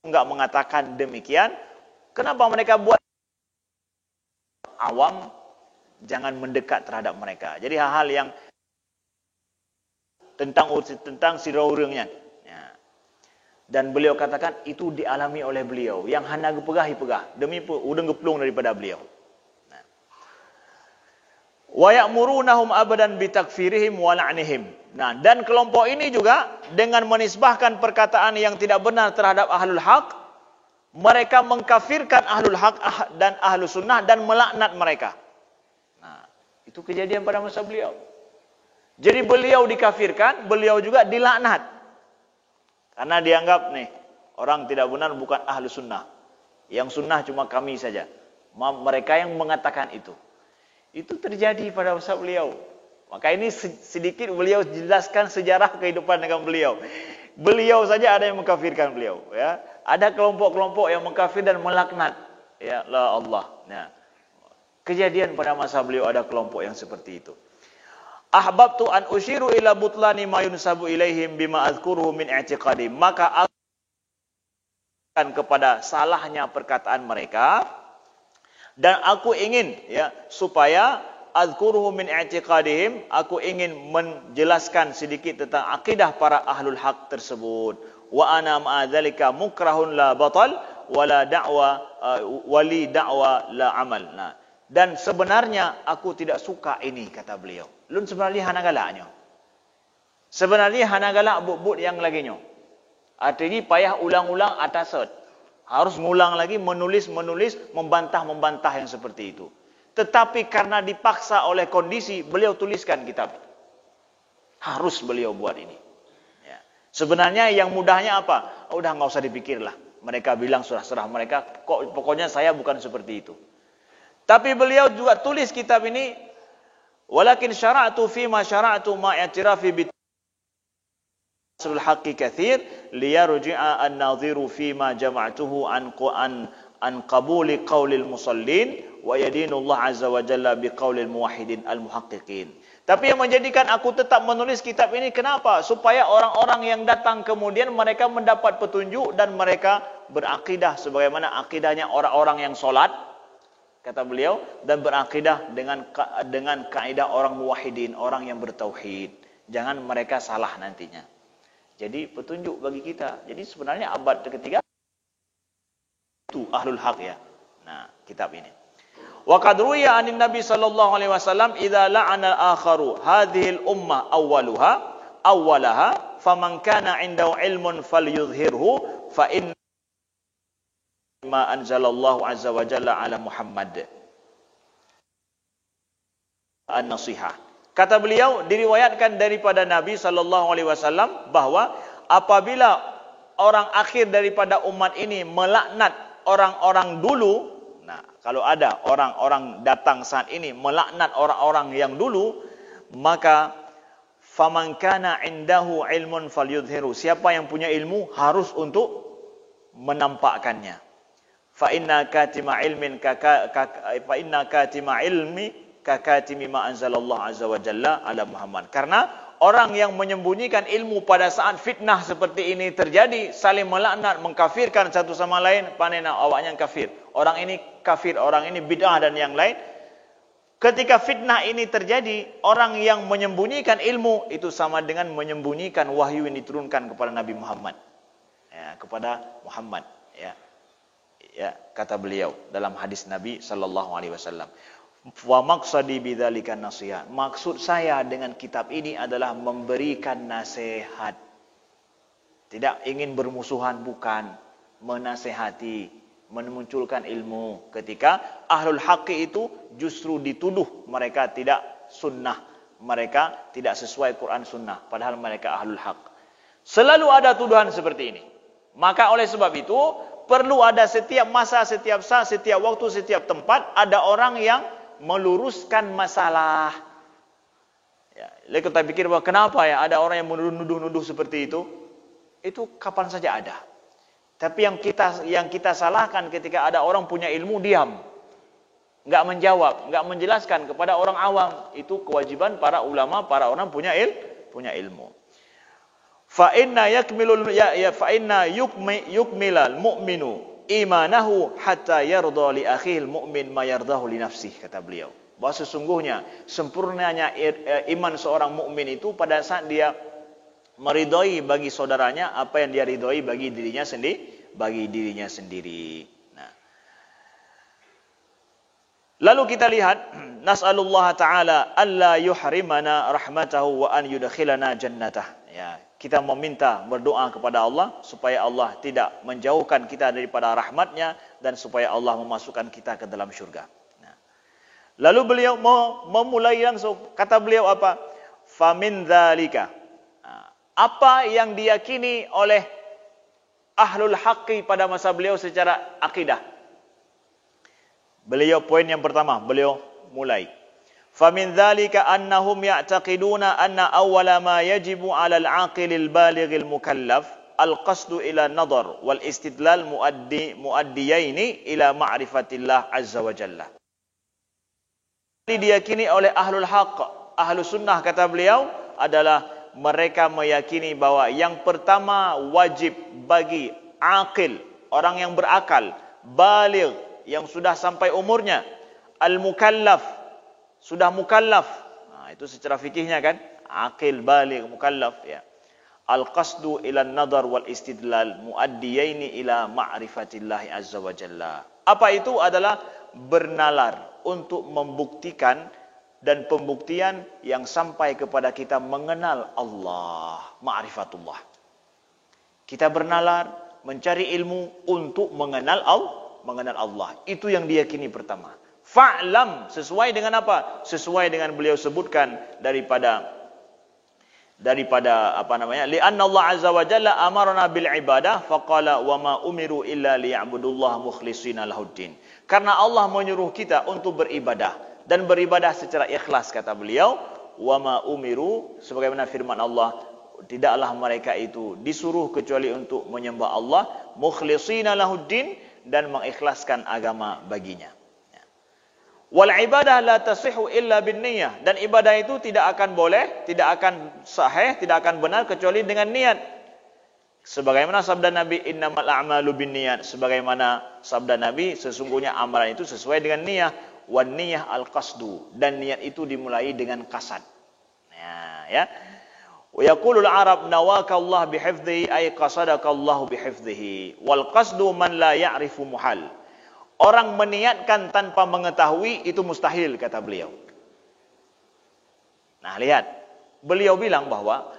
enggak mengatakan demikian. Kenapa mereka buat? Awam jangan mendekat terhadap mereka. Jadi hal-hal yang tentang sirau-urangnya. Ya. Dan beliau katakan itu dialami oleh beliau. Yang hana gepegah. Demi udang geplung daripada beliau. Nah. Wa ya'murunahum abadan bitakfirihim wa la'nihim. Nah, dan kelompok ini juga dengan menisbahkan perkataan yang tidak benar terhadap ahlul haq, mereka mengkafirkan ahlul haq dan ahlu sunnah dan melaknat mereka. Nah, itu kejadian pada masa beliau. Jadi beliau dikafirkan, beliau juga dilaknat. Karena dianggap nih, orang tidak benar bukan ahlu sunnah. Yang sunnah cuma kami saja. Mereka yang mengatakan itu. Itu terjadi pada masa beliau. Maka ini sedikit beliau jelaskan sejarah kehidupan dengan beliau. Beliau saja ada yang mengkafirkan beliau, ya. Ada kelompok-kelompok yang mengkafir dan melaknat. Ya Allah. Nah, kejadian pada masa beliau ada kelompok yang seperti itu. Ahbabtu an usyiru ila butlani ma yunsabu ilaihim bima azkuruhu min i'tiqadi. Maka aku akan kepada salahnya perkataan mereka, dan aku ingin ya supaya azkuruhu min i'tiqadihim, aku ingin menjelaskan sedikit tentang akidah para ahlul haq tersebut. Wa ana ma'adzalika mukrahun la batal wala da'wa wali da'wa la amal. Nah, dan sebenarnya aku tidak suka ini, kata beliau. Lun sebenarnya hana galaknya. Sebenarnya hana galak but yang laginya. Artinya payah ulang-ulang atasat. Harus ngulang lagi, menulis, membantah yang seperti itu. Tetapi karena dipaksa oleh kondisi, beliau tuliskan kitab. Harus beliau buat ini. Ya. Sebenarnya yang mudahnya apa? Udah nggak usah dipikirlah. Mereka bilang serah mereka. Pokoknya saya bukan seperti itu. Tapi beliau juga tulis kitab ini Walakin syara'tu fima syara'tu ma'atirafi bi aslul haqqi kathir liyarji'a an-nadhiru fima jama'tuhu an qabuli qawlil musallin wa yadinu Allah azza wa jalla bi qawlil muwahhidin al-muhaqqiqin. Tapi yang menjadikan aku tetap menulis kitab ini kenapa? Supaya orang-orang yang datang kemudian mereka mendapat petunjuk dan mereka berakidah sebagaimana akidahnya orang-orang yang solat, kata beliau, dan berakidah dengan kaidah orang muwahhidin, orang yang bertauhid. Jangan mereka salah nantinya. Jadi petunjuk bagi kita. Jadi sebenarnya abad ketiga itu ahlul haq ya. Nah, kitab ini. Wa qad ruwiya 'anin Nabi sallallahu alaihi wasallam idza la'ana al-akharu hadhihi al-ummah awwalaha faman kana 'indahu ilmun falyudhhirhu fa inna ma anzalallahu azza wa jalla ala Muhammad. An-nasihah. Kata beliau, diriwayatkan daripada Nabi sallallahu alaihi wasallam bahwa apabila orang akhir daripada umat ini melaknat orang-orang dulu, nah, kalau ada orang-orang datang saat ini melaknat orang-orang yang dulu, maka faman kana indahu ilmun falyudhhiru. Siapa yang punya ilmu harus untuk menampakkannya. Fa inna katima ilmi kakatimi ma anzalallahu azza wa jalla ala Muhammad. Karena orang yang menyembunyikan ilmu pada saat fitnah seperti ini terjadi, saling melaknat, mengkafirkan satu sama lain, panena awaknya kafir. Orang ini kafir, orang ini bid'ah dan yang lain. Ketika fitnah ini terjadi, orang yang menyembunyikan ilmu itu sama dengan menyembunyikan wahyu yang diturunkan kepada Nabi Muhammad. Ya, kepada Muhammad, ya. Ya, kata beliau dalam hadis Nabi sallallahu alaihi wasallam. Wa maqsadi bidzalika nasihat. Maksud saya dengan kitab ini adalah memberikan nasihat. Tidak ingin bermusuhan, bukan. Menasehati, memunculkan ilmu. Ketika ahlul haqqi itu justru dituduh mereka tidak sunnah, mereka tidak sesuai Quran sunnah, padahal mereka ahlul haqq. Selalu ada tuduhan seperti ini. Maka oleh sebab itu perlu ada setiap masa, setiap saat, setiap waktu, setiap tempat ada orang yang meluruskan masalah. Ya, lalu kita pikir bahwa kenapa ya ada orang yang menuduh-nuduh seperti itu? Itu kapan saja ada. Tapi yang kita salahkan ketika ada orang punya ilmu diam, enggak menjawab, enggak menjelaskan kepada orang awam. Itu kewajiban para ulama, para orang punya ilmu. Fa inna yukmilal mu'minu imanahu hatta yarda li akhil mu'min ma yardahu li nafsih, kata beliau. Bahwa sesungguhnya sempurnanya iman seorang mukmin itu pada saat dia meridhai bagi saudaranya apa yang dia ridhai bagi dirinya sendiri. Nah. Lalu kita lihat, nas'alullah ta'ala alla yuhrimana rahmatahu wa an yudkhilana jannatah. Ya, kita meminta, berdoa kepada Allah supaya Allah tidak menjauhkan kita daripada rahmatnya dan supaya Allah memasukkan kita ke dalam syurga. Nah. Lalu beliau memulai langsung, kata beliau apa? Famin dzalika. Apa yang diyakini oleh ahlul haqqi pada masa beliau secara akidah. Beliau poin yang pertama, beliau mulai. فَمِنْ ذَلِكَ أَنَّهُمْ يَعْتَقِدُونَ أَنَّ أَوَّلَ مَا يَجِبُ عَلَى الْعَاقِلِ الْبَالِغِ الْمُكَلَّفِ الْقَصْدُ إِلَى النَّظَرِ وَالْإِسْتِدْلَالِ مُؤَدِّيَيْنِ إِلَى مَعْرِفَةِ اللَّهِ عَزَّ وَجَلَّ. Diyakini oleh ahlul haqq, ahlus sunnah, kata beliau, adalah mereka meyakini bahwa yang pertama wajib bagi aqil, orang yang berakal, baligh, yang sudah sampai umurnya, al-mukallaf, sudah mukallaf. Nah, itu secara fikihnya kan, aqil, baligh, mukallaf, ya. Al-qasdu ila an-nadhar wal istidlal muaddiyaini ila ma'rifatillahi azza wa jalla. Apa itu? Adalah bernalar untuk membuktikan dan pembuktian yang sampai kepada kita mengenal Allah, ma'rifatullah. Kita bernalar, mencari ilmu untuk mengenal Allah. Itu yang diyakini pertama. Fa'lam, sesuai dengan apa? Sesuai dengan beliau sebutkan daripada apa namanya? Li'anna Allah azza wa jalla amarna bil ibadah faqala wa ma umiru illa liya'budullaha mukhlishina lahuddin. Karena Allah menyuruh kita untuk beribadah dan beribadah secara ikhlas, kata beliau. Wa ma umiru, sebagaimana firman Allah, tidaklah mereka itu disuruh kecuali untuk menyembah Allah, mukhlishina lahuddin, dan mengikhlaskan agama baginya. Wal ibadah la tasihhu illa bin niyyah, dan ibadah itu tidak akan boleh, tidak akan sahih, tidak akan benar kecuali dengan niat. Sebagaimana sabda Nabi, innamal a'malu binniyat, sebagaimana sabda Nabi, sesungguhnya amalan itu sesuai dengan niat. Wan niyyah al-qasdu, dan niat itu dimulai dengan kasad. Nah, ya. Wa yaqulul Arab nawaka Allah bihifdhihi ay qasadaka Allah bihifdhihi. Wal qasdu man la ya'rifu muhal. Orang meniatkan tanpa mengetahui itu mustahil, kata beliau. Nah, lihat. Beliau bilang bahwa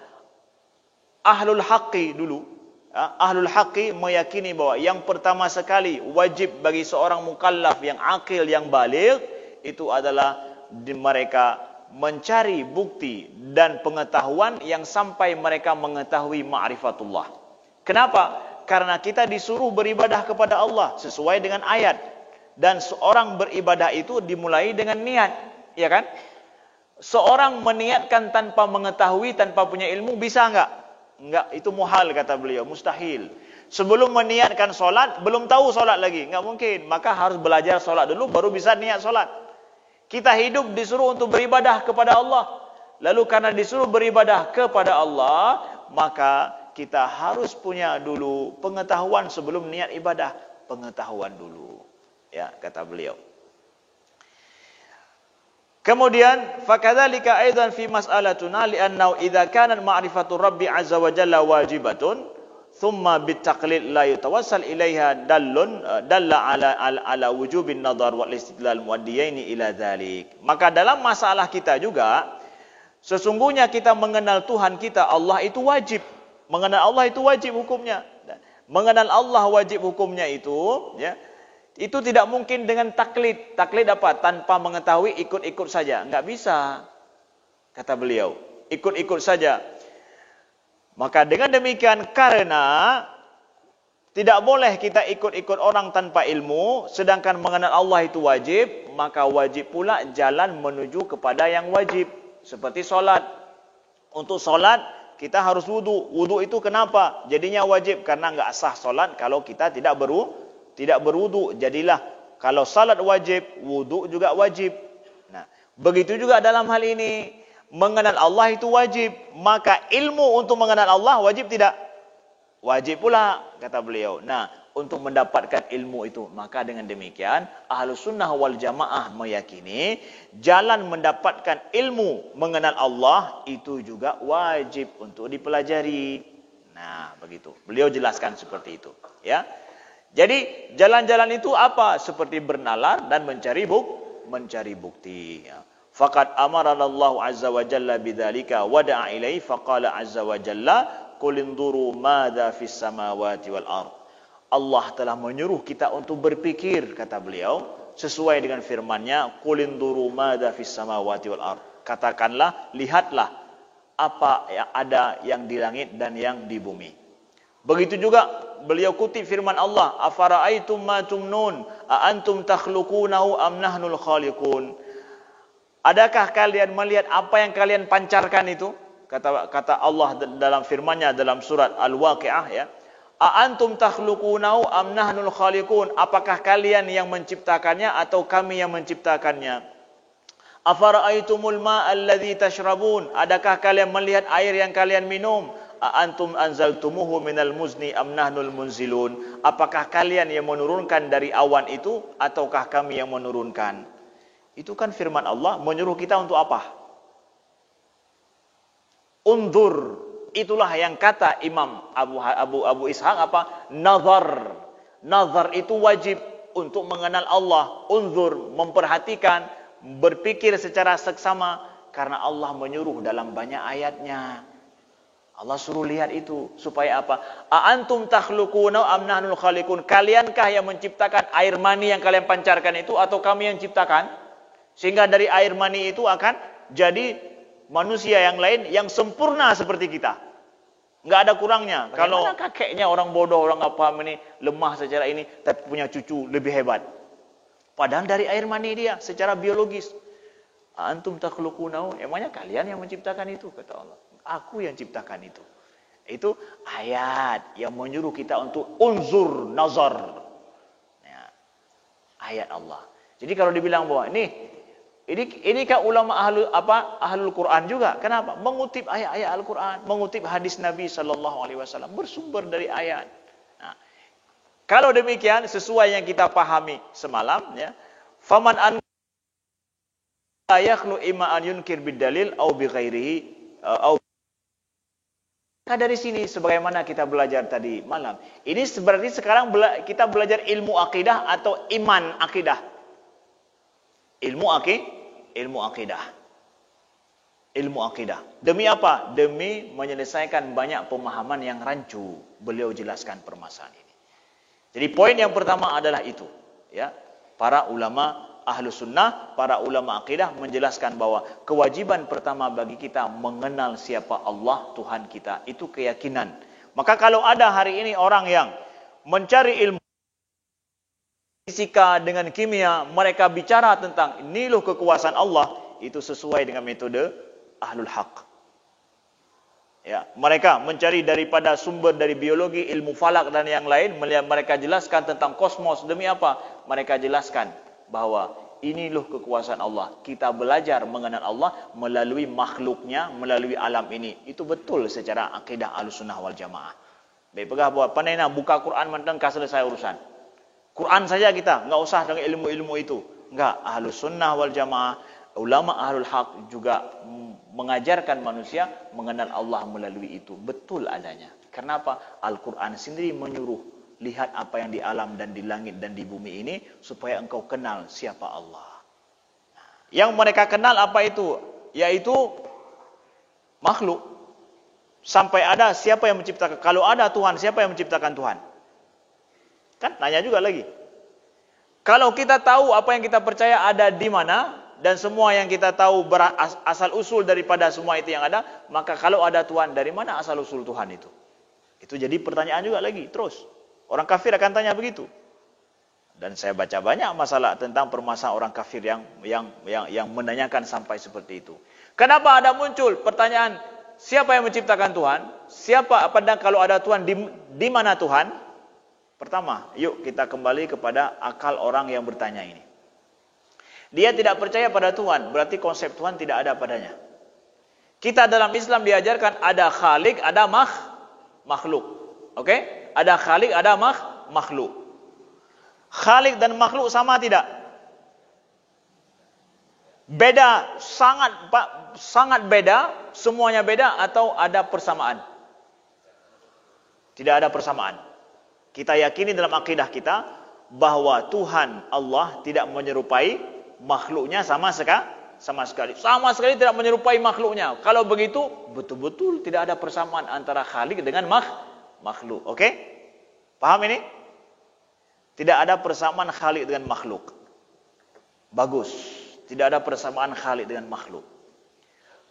ahlul haqqi dulu, ahlul haqqi meyakini bahwa yang pertama sekali wajib bagi seorang mukallaf yang akil, yang baligh, itu adalah mereka mencari bukti dan pengetahuan yang sampai mereka mengetahui ma'rifatullah. Kenapa? Karena kita disuruh beribadah kepada Allah sesuai dengan ayat. Dan seorang beribadah itu dimulai dengan niat, ya kan? Seorang meniatkan tanpa mengetahui, tanpa punya ilmu, bisa enggak? Enggak, itu muhal, kata beliau, mustahil. Sebelum meniatkan solat, belum tahu solat lagi, enggak mungkin. Maka harus belajar solat dulu, baru bisa niat solat. Kita hidup disuruh untuk beribadah kepada Allah. Lalu karena disuruh beribadah kepada Allah, maka kita harus punya dulu pengetahuan sebelum niat ibadah. Pengetahuan dulu, ya, kata beliau. Kemudian fakadzalika aidan fi mas'alatuna li'annahu idza kana ma'rifatu rabbi azza wa jalla wajibatun thumma bitaqlid la yatawassal ilaiha dalla ala wujubin nadhar wal istidlal muaddiyaini ila dzalik. Maka dalam masalah kita juga sesungguhnya kita mengenal Tuhan kita Allah itu wajib. Mengenal Allah itu wajib hukumnya. Mengenal Allah wajib hukumnya itu, ya. Itu tidak mungkin dengan taklid. Taklid apa? Tanpa mengetahui, ikut-ikut saja. Enggak bisa, kata beliau. Ikut-ikut saja. Maka dengan demikian, karena tidak boleh kita ikut-ikut orang tanpa ilmu, sedangkan mengenal Allah itu wajib, maka wajib pula jalan menuju kepada yang wajib. Seperti solat. Untuk solat, kita harus wudu. Wudu itu kenapa? Jadinya wajib. Karena enggak sah solat kalau kita tidak berwudu. Jadilah kalau salat wajib, wudu juga wajib. Nah, begitu juga dalam hal ini, mengenal Allah itu wajib, maka ilmu untuk mengenal Allah wajib tidak? Wajib pula, kata beliau. Nah, untuk mendapatkan ilmu itu, maka dengan demikian Ahlus Sunnah wal Jamaah meyakini jalan mendapatkan ilmu mengenal Allah itu juga wajib untuk dipelajari. Nah, begitu. Beliau jelaskan seperti itu, ya. Jadi jalan-jalan itu apa? Seperti bernalar dan mencari bukti. Faqad amarana Allah azza wa jalla bidzalika wa da'a ilaihi faqala azza wa jalla qul induru madza fis samawati wal ard. Allah telah menyuruh kita untuk berpikir, kata beliau, sesuai dengan firman-Nya, qul induru madza fis samawati wal ard. Katakanlah, lihatlah apa yang ada yang di langit dan yang di bumi. Begitu juga beliau kutip firman Allah, afara'aitum ma tumnun a antum takhluqunahu am nahnul khaliqun. Adakah kalian melihat apa yang kalian pancarkan itu? Kata Allah dalam firman-Nya dalam surat Al-Waqiah, ya. A antum takhluqunahu am nahnul khaliqun? Apakah kalian yang menciptakannya atau kami yang menciptakannya? Afara'aitumul ma'a alladzi tashrabun? Adakah kalian melihat air yang kalian minum? Antum anzaltumuhu minal muzni am nahnul munzilun? Apakah kalian yang menurunkan dari awan itu ataukah kami yang menurunkan? Itu kan firman Allah menyuruh kita untuk apa? Undur. Itulah yang kata Imam Abu Ishaq apa? Nazar. Nazar itu wajib untuk mengenal Allah. Undur, memperhatikan, berpikir secara seksama, karena Allah menyuruh dalam banyak ayatnya. Allah suruh lihat itu supaya apa? A antum takhluquna am nahnul khaliqun? Kaliankah yang menciptakan air mani yang kalian pancarkan itu atau kami yang ciptakan? Sehingga dari air mani itu akan jadi manusia yang lain yang sempurna seperti kita. Enggak ada kurangnya. Bagaimana kalau kakeknya orang bodoh, orang apa ini lemah secara ini tapi punya cucu lebih hebat. Padahal dari air mani dia secara biologis. Antum takhluqunahu, emangnya kalian yang menciptakan itu? Kata Allah. Aku yang ciptakan itu. Itu ayat yang menyuruh kita untuk unzur, nazar. Ya, ayat Allah. Jadi kalau dibilang bahwa ini kan ulama ahlul Quran juga. Kenapa? Mengutip ayat-ayat Al-Quran, mengutip hadis Nabi sallallahu alaihi wasallam, bersumber dari ayat. Nah, kalau demikian sesuai yang kita pahami semalam, ya. Faman an yakhlu imma an yunkir bidalil au bighairihi au. Maka dari sini sebagaimana kita belajar tadi malam, ini berarti sekarang kita belajar ilmu akidah atau iman akidah. Ilmu akidah. Ilmu akidah. Demi apa? Demi menyelesaikan banyak pemahaman yang rancu. Beliau jelaskan permasalahan ini. Jadi poin yang pertama adalah itu, ya. Para ulama Ahlus Sunnah, para ulama akidah menjelaskan bahwa kewajiban pertama bagi kita mengenal siapa Allah Tuhan kita, itu keyakinan. Maka kalau ada hari ini orang yang mencari ilmu fisika dengan kimia, mereka bicara tentang ini loh kekuasaan Allah, itu sesuai dengan metode Ahlul Haq. Ya, mereka mencari daripada sumber dari biologi, ilmu falak dan yang lain, mereka jelaskan tentang kosmos. Demi apa? Mereka jelaskan bahwa ini loh kekuasaan Allah. Kita belajar mengenal Allah melalui makhluknya, melalui alam ini. Itu betul secara akidah Ahlussunnah wal Jamaah. Baik, pegah bahwa pandai nak buka Quran mentengkah selesai urusan. Quran saja kita, enggak usah dengan ilmu-ilmu itu. Enggak, Ahlussunnah wal Jamaah, ulama Ahlul Haq juga mengajarkan manusia mengenal Allah melalui itu. Betul adanya. Kenapa? Al-Quran sendiri menyuruh, lihat apa yang di alam dan di langit dan di bumi ini, supaya engkau kenal siapa Allah. Yang mereka kenal apa itu? Yaitu makhluk. Sampai ada siapa yang menciptakan. Kalau ada Tuhan, siapa yang menciptakan Tuhan? Kan nanya juga lagi. Kalau kita tahu apa yang kita percaya ada di mana, dan semua yang kita tahu asal usul daripada semua itu yang ada, maka kalau ada Tuhan, dari mana asal usul Tuhan itu? Itu jadi pertanyaan juga lagi, terus. Orang kafir akan tanya begitu. Dan saya baca banyak masalah tentang permasalahan orang kafir yang menanyakan sampai seperti itu. Kenapa ada muncul pertanyaan, siapa yang menciptakan Tuhan? Kalau ada Tuhan, di mana Tuhan? Pertama, yuk kita kembali kepada akal orang yang bertanya ini. Dia tidak percaya pada Tuhan, berarti konsep Tuhan tidak ada padanya. Kita dalam Islam diajarkan ada khalik, ada makhluk. Oke? Ada khalik, ada makhluk. Khalik dan makhluk sama tidak? Beda, sangat beda, semuanya beda, atau ada persamaan? Tidak ada persamaan. Kita yakini dalam akidah kita bahwa Tuhan Allah tidak menyerupai makhluknya sama sekali. Sama sekali tidak menyerupai makhluknya. Kalau begitu, betul-betul tidak ada persamaan antara khalik dengan makhluk. Oke? Paham ini? Tidak ada persamaan khalik dengan makhluk. Bagus. Tidak ada persamaan khalik dengan makhluk.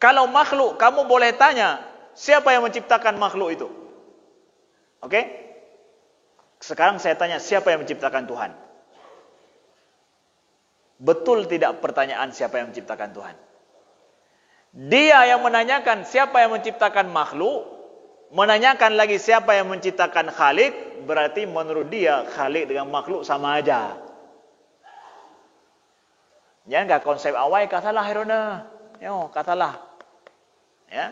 Kalau makhluk, kamu boleh tanya, siapa yang menciptakan makhluk itu? Oke? Sekarang saya tanya, siapa yang menciptakan Tuhan? Betul tidak pertanyaan siapa yang menciptakan Tuhan? Dia yang menanyakan siapa yang menciptakan makhluk, menanyakan lagi siapa yang menciptakan khalik, berarti menurut dia khalik dengan makhluk sama aja. Ya enggak, konsep awal katalah herona. Yo, katalah. Ya.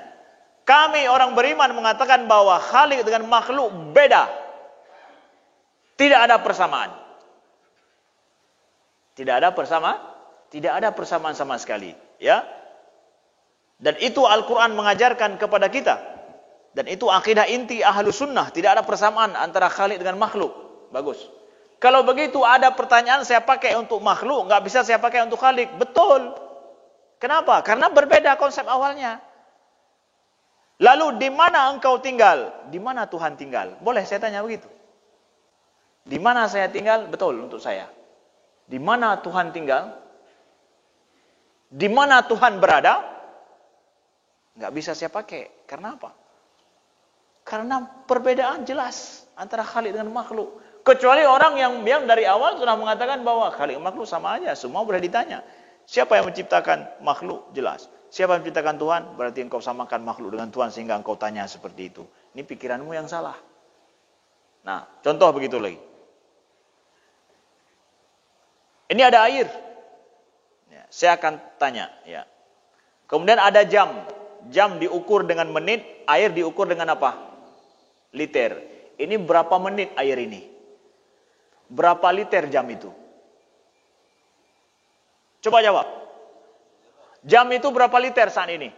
Kami orang beriman mengatakan bahwa khalik dengan makhluk beda. Tidak ada persamaan. Tidak ada persamaan sama sekali, ya. Dan itu Al-Qur'an mengajarkan kepada kita. Dan itu akidah inti Ahlus Sunnah, tidak ada persamaan antara khalik dengan makhluk. Bagus. Kalau begitu ada pertanyaan saya pakai untuk makhluk, nggak bisa saya pakai untuk khalik. Betul. Kenapa? Karena berbeda konsep awalnya. Lalu di mana engkau tinggal? Di mana Tuhan tinggal? Boleh saya tanya begitu? Di mana saya tinggal? Betul untuk saya. Di mana Tuhan tinggal? Di mana Tuhan berada? Nggak bisa saya pakai. Karena apa? Karena perbedaan jelas antara khalik dengan makhluk. Kecuali orang yang dari awal sudah mengatakan bahwa khalik dan makhluk sama aja, semua boleh ditanya. Siapa yang menciptakan makhluk? Jelas. Siapa yang menciptakan Tuhan? Berarti engkau samakan makhluk dengan Tuhan sehingga engkau tanya seperti itu. Ini pikiranmu yang salah. Nah, contoh begitu lagi. Ini ada air. Ya, saya akan tanya. Ya. Kemudian ada jam. Jam diukur dengan menit, air diukur dengan apa? Liter. Ini berapa menit air ini? Berapa liter jam itu? Coba jawab. Jam itu berapa liter saat ini?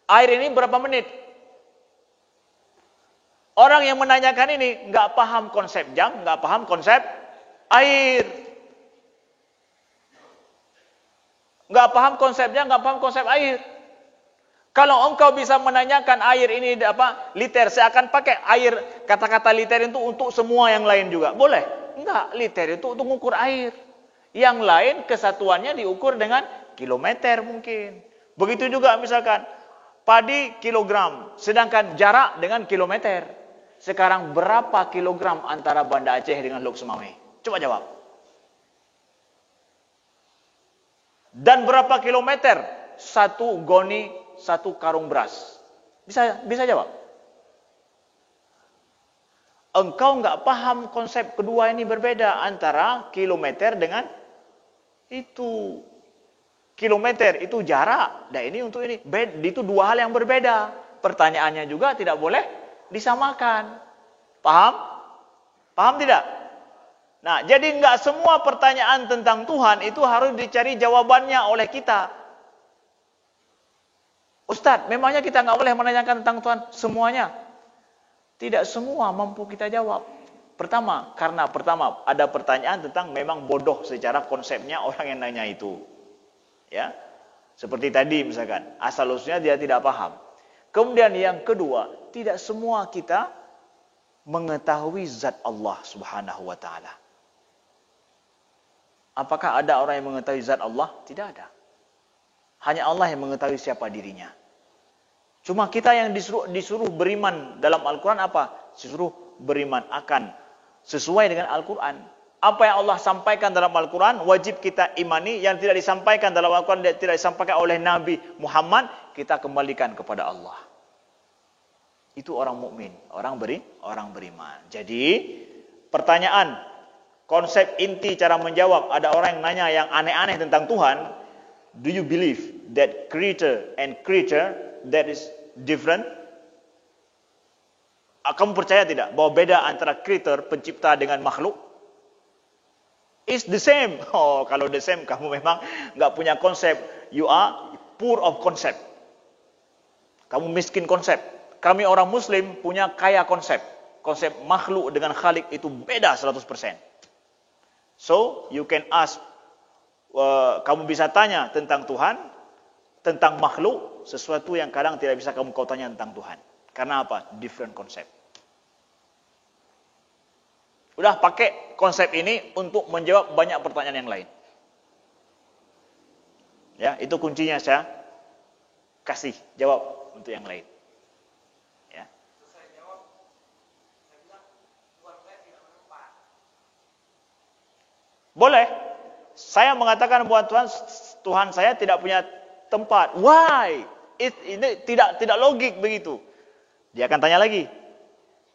Air ini berapa menit? Orang yang menanyakan ini nggak paham konsep jam, nggak paham konsep air. Nggak paham konsepnya, nggak paham konsep air. Kalau engkau bisa menanyakan air ini apa liter, saya akan pakai air, kata-kata liter itu untuk semua yang lain juga. Boleh? Enggak, liter itu untuk mengukur air. Yang lain kesatuannya diukur dengan kilometer mungkin. Begitu juga misalkan padi kilogram, sedangkan jarak dengan kilometer. Sekarang berapa kilogram antara Banda Aceh dengan Lok Semawe? Coba jawab. Dan berapa kilometer satu goni, satu karung beras? Bisa jawab? Engkau nggak paham konsep kedua ini berbeda antara kilometer dengan itu. Kilometer itu jarak, dan ini untuk ini. Itu dua hal yang berbeda. Pertanyaannya juga tidak boleh disamakan. Paham? Paham tidak? Nah, jadi nggak semua pertanyaan tentang Tuhan itu harus dicari jawabannya oleh kita. Ustadz, memangnya kita nggak boleh menanyakan tentang Tuhan semuanya? Tidak semua mampu kita jawab. Karena pertama ada pertanyaan tentang memang bodoh secara konsepnya orang yang nanya itu. Ya. Seperti tadi misalkan, asal-usulnya dia tidak paham. Kemudian yang kedua, tidak semua kita mengetahui zat Allah Subhanahu wa taala. Apakah ada orang yang mengetahui zat Allah? Tidak ada. Hanya Allah yang mengetahui siapa dirinya. Cuma kita yang disuruh beriman dalam Al-Quran apa? Disuruh beriman akan sesuai dengan Al-Quran. Apa yang Allah sampaikan dalam Al-Quran wajib kita imani. Yang tidak disampaikan dalam Al-Quran, tidak disampaikan oleh Nabi Muhammad, kita kembalikan kepada Allah. Itu orang mukmin, orang beriman. Jadi pertanyaan, konsep inti cara menjawab, ada orang yang nanya yang aneh-aneh tentang Tuhan. Do you believe that creator and creature that is different? Kamu percaya tidak bahwa beda antara creator, pencipta dengan makhluk? Is the same. Oh, kalau the same kamu memang nggak punya konsep. You are poor of concept. Kamu miskin konsep. Kami orang Muslim punya kaya konsep. Konsep makhluk dengan khalik itu beda 100%. So, you can ask, kamu bisa tanya tentang Tuhan, tentang makhluk, sesuatu yang kadang tidak bisa kau tanya tentang Tuhan. Karena apa? Different konsep. Udah pakai konsep ini untuk menjawab banyak pertanyaan yang lain. Ya, itu kuncinya saya kasih jawab untuk yang lain. Ya. Saya jawab, saya bilang Tuhan saya tidak menempat. Boleh. Saya mengatakan bahwa Tuhan saya tidak punya tempat. Why? Ini tidak logik begitu. Dia akan tanya lagi.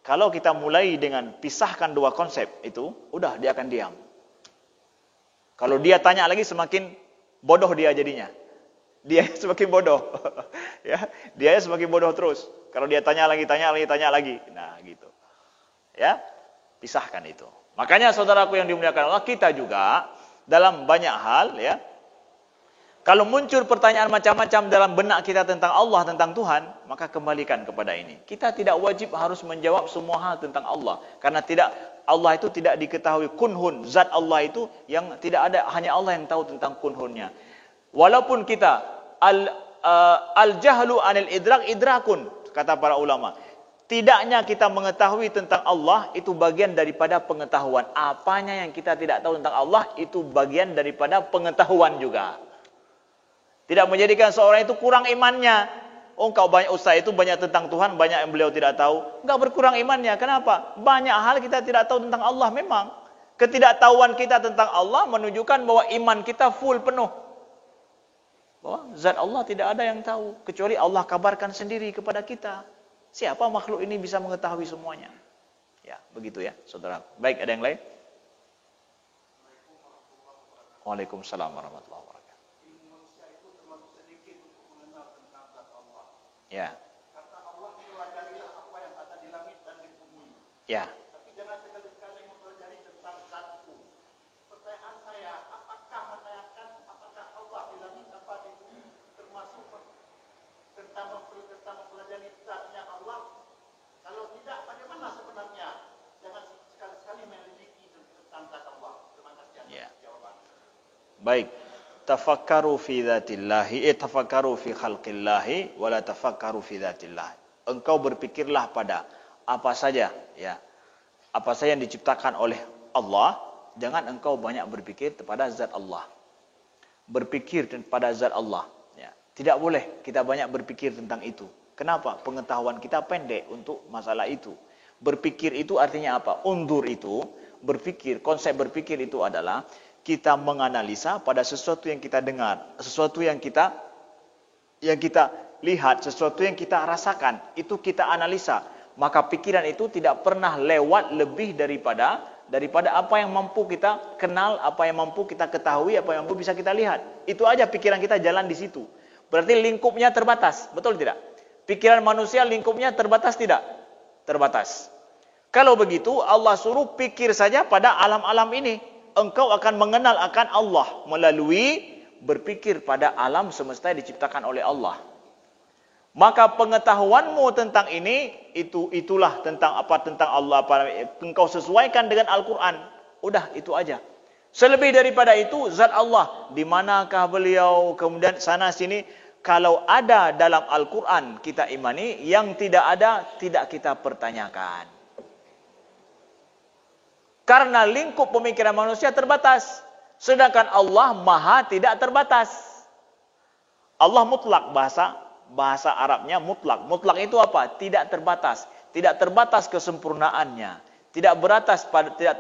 Kalau kita mulai dengan pisahkan dua konsep itu, udah dia akan diam. Kalau dia tanya lagi semakin bodoh dia jadinya. Dia semakin bodoh. Ya, dia semakin bodoh terus. Kalau dia tanya lagi. Nah, gitu. Ya, pisahkan itu. Makanya saudaraku yang dimuliakan Allah, kita juga dalam banyak hal ya. Kalau muncul pertanyaan macam-macam dalam benak kita tentang Allah, tentang Tuhan, maka kembalikan kepada ini. Kita tidak wajib harus menjawab semua hal tentang Allah. Karena Allah itu tidak diketahui kunhun. Zat Allah itu yang tidak ada, hanya Allah yang tahu tentang kunhunnya. Walaupun kita, al-jahlu anil idrakun, kata para ulama. Tidaknya kita mengetahui tentang Allah, itu bagian daripada pengetahuan. Apanya yang kita tidak tahu tentang Allah, itu bagian daripada pengetahuan juga. Tidak menjadikan seorang itu kurang imannya. Oh, kau banyak ustaz itu banyak tentang Tuhan, banyak yang beliau tidak tahu. Enggak berkurang imannya. Kenapa? Banyak hal kita tidak tahu tentang Allah memang. Ketidaktahuan kita tentang Allah menunjukkan bahwa iman kita full penuh. Bahwa zat Allah tidak ada yang tahu kecuali Allah kabarkan sendiri kepada kita. Siapa makhluk ini bisa mengetahui semuanya? Ya, begitu ya, saudara. Baik, ada yang lain? Waalaikumsalam warahmatullahi wabarakatuh. Manusia itu terlalu sedikit untuk mengenal tentang zat Allah. Ya. Kata Allah, pelajarilah apa yang ada di langit dan di bumi. Ya. Tapi jangan sekali-kali mempelajari tentang zatku. Pertanyaan saya, apakah menanyakan apakah Allah di langit apa di bumi termasuk tentang mempelajari zatnya Allah? Kalau tidak, bagaimana sebenarnya? Jangan sekali-sekali menyelidiki tentang zat Allah. Terima kasih atas Ya. jawaban. Baik. Tafakkaru fi dzatillahi, tafakkaru fi khalqillahi, wala tafakkaru fi dzatillah. Engkau berpikirlah pada apa saja, ya. Apa saja yang diciptakan oleh Allah, jangan engkau banyak berpikir kepada zat Allah. Berpikir pada zat Allah, ya. Tidak boleh kita banyak berpikir tentang itu. Kenapa? Pengetahuan kita pendek untuk masalah itu. Berpikir itu artinya apa? Undur itu, berpikir, konsep berpikir itu adalah kita menganalisa pada sesuatu yang kita dengar, sesuatu yang kita lihat, sesuatu yang kita rasakan, itu kita analisa. Maka pikiran itu tidak pernah lewat lebih daripada apa yang mampu kita kenal, apa yang mampu kita ketahui, apa yang mampu bisa kita lihat. Itu aja pikiran kita jalan di situ. Berarti lingkupnya terbatas, betul tidak? Pikiran manusia lingkupnya terbatas tidak? Terbatas. Kalau begitu Allah suruh pikir saja pada alam-alam ini. Engkau akan mengenal akan Allah melalui berpikir pada alam semesta yang diciptakan oleh Allah. Maka pengetahuanmu tentang ini itulah tentang Allah, engkau sesuaikan dengan Al-Qur'an. Udah, itu aja. Selebih daripada itu zat Allah, di manakah beliau, kemudian sana sini, kalau ada dalam Al-Qur'an kita imani, yang tidak ada tidak kita pertanyakan. Karena lingkup pemikiran manusia terbatas. Sedangkan Allah maha tidak terbatas. Allah mutlak, bahasa Arabnya mutlak. Mutlak itu apa? Tidak terbatas. Tidak terbatas kesempurnaannya. Tidak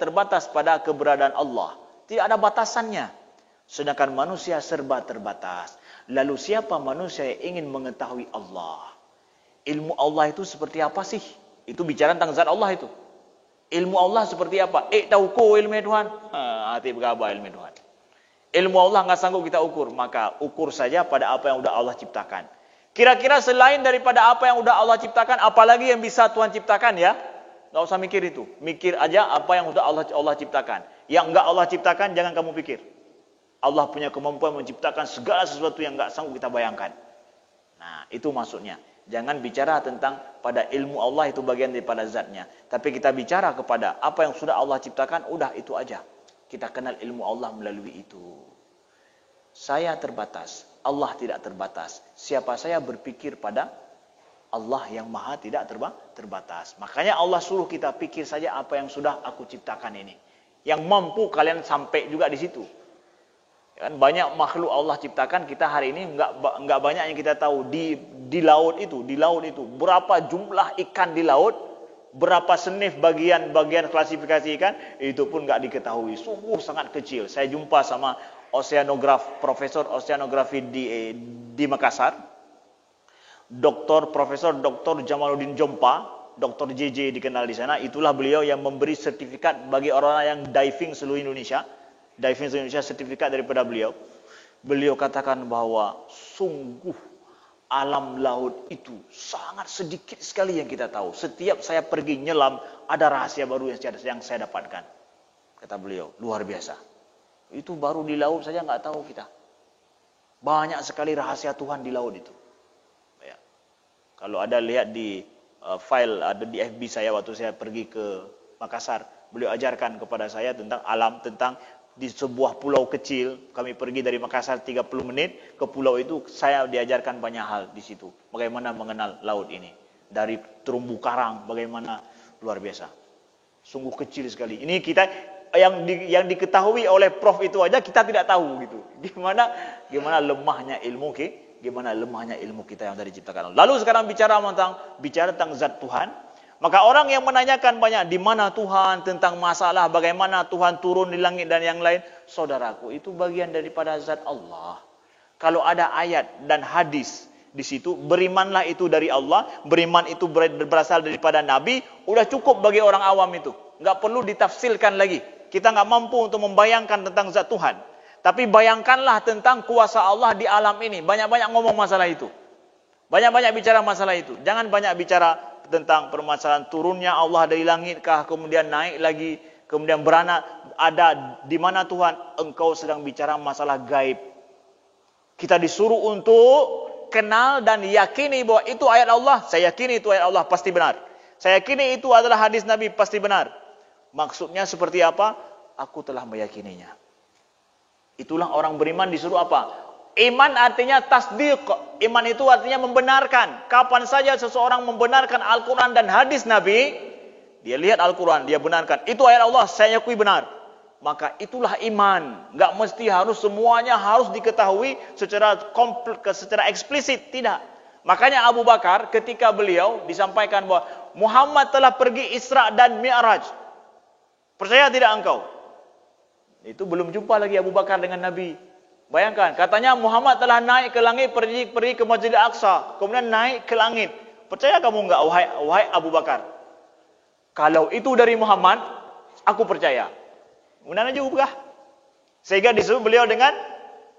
terbatas pada keberadaan Allah. Tidak ada batasannya. Sedangkan manusia serba terbatas. Lalu siapa manusia yang ingin mengetahui Allah? Ilmu Allah itu seperti apa sih? Itu bicara tentang zat Allah itu. Ilmu Allah seperti apa? Tauku ilmu Tuhan. Hati berapa ilmu Tuhan? Ilmu Allah nggak sanggup kita ukur, maka ukur saja pada apa yang udah Allah ciptakan. Kira-kira selain daripada apa yang udah Allah ciptakan, apalagi yang bisa Tuhan ciptakan ya? Nggak usah mikir itu. Mikir aja apa yang udah Allah ciptakan. Yang nggak Allah ciptakan jangan kamu pikir. Allah punya kemampuan menciptakan segala sesuatu yang nggak sanggup kita bayangkan. Nah, itu maksudnya. Jangan bicara tentang pada ilmu Allah itu bagian daripada zatnya. Tapi kita bicara kepada apa yang sudah Allah ciptakan, udah itu aja. Kita kenal ilmu Allah melalui itu. Saya terbatas, Allah tidak terbatas. Siapa saya berpikir pada Allah yang maha tidak terbatas. Makanya Allah suruh kita pikir saja apa yang sudah aku ciptakan ini. Yang mampu kalian sampai juga di situ. Kan banyak makhluk Allah ciptakan, kita hari ini enggak banyak yang kita tahu di laut itu berapa jumlah ikan di laut, berapa senif bagian klasifikasi ikan, itu pun enggak diketahui, sungguh sangat kecil. Saya jumpa sama profesor oceanografi di Makassar, Profesor Dr. Jamaluddin Jompa, Dr. JJ dikenal di sana. Itulah beliau yang memberi sertifikat bagi orang yang diving seluruh Indonesia. Diving Indonesia sertifikat daripada beliau. Beliau katakan bahwa sungguh alam laut itu sangat sedikit sekali yang kita tahu. Setiap saya pergi nyelam, ada rahasia baru yang saya dapatkan. Kata beliau, luar biasa. Itu baru di laut saja nggak tahu kita. Banyak sekali rahasia Tuhan di laut itu. Ya. Kalau ada lihat di file, ada di FB saya waktu saya pergi ke Makassar, beliau ajarkan kepada saya tentang alam, tentang di sebuah pulau kecil, kami pergi dari Makassar 30 menit ke pulau itu, saya diajarkan banyak hal di situ. Bagaimana mengenal laut ini. Dari terumbu karang, bagaimana luar biasa. Sungguh kecil sekali. Ini kita yang diketahui oleh Prof itu aja kita tidak tahu gitu. Gimana lemahnya ilmu kita yang dari ciptakan Allah. Lalu sekarang bicara tentang zat Tuhan. Maka orang yang menanyakan banyak di mana Tuhan, tentang masalah bagaimana Tuhan turun di langit dan yang lain, saudaraku, itu bagian daripada zat Allah. Kalau ada ayat dan hadis di situ, berimanlah itu dari Allah, beriman itu berasal daripada Nabi, udah cukup bagi orang awam itu. Nggak perlu ditafsirkan lagi. Kita nggak mampu untuk membayangkan tentang zat Tuhan. Tapi bayangkanlah tentang kuasa Allah di alam ini. Banyak-banyak ngomong masalah itu. Banyak-banyak bicara masalah itu. Jangan banyak bicara tentang permasalahan turunnya Allah dari langitkah, kemudian naik lagi, kemudian beranak, ada di mana Tuhan. Engkau sedang bicara masalah gaib. Kita disuruh untuk kenal dan yakini bahwa itu ayat Allah. Saya yakini itu ayat Allah, pasti benar. Saya yakini itu adalah hadis Nabi, pasti benar. Maksudnya seperti apa? Aku telah meyakininya. Itulah orang beriman disuruh apa? Iman artinya tasdiq. Iman itu artinya membenarkan. Kapan saja seseorang membenarkan Al-Quran dan hadis Nabi, dia lihat Al-Quran, dia benarkan. Itu ayat Allah, saya akui benar. Maka itulah iman. Enggak mesti harus semuanya harus diketahui secara secara eksplisit, tidak. Makanya Abu Bakar ketika beliau disampaikan bahwa Muhammad telah pergi Isra dan Mi'raj. Percaya tidak engkau? Itu belum jumpa lagi Abu Bakar dengan Nabi. Bayangkan, katanya Muhammad telah naik ke langit, pergi ke Masjidil Aqsa, kemudian naik ke langit. Percaya kamu enggak wahai Abu Bakar? Kalau itu dari Muhammad, aku percaya. Kemudian juga sehingga disebut beliau dengan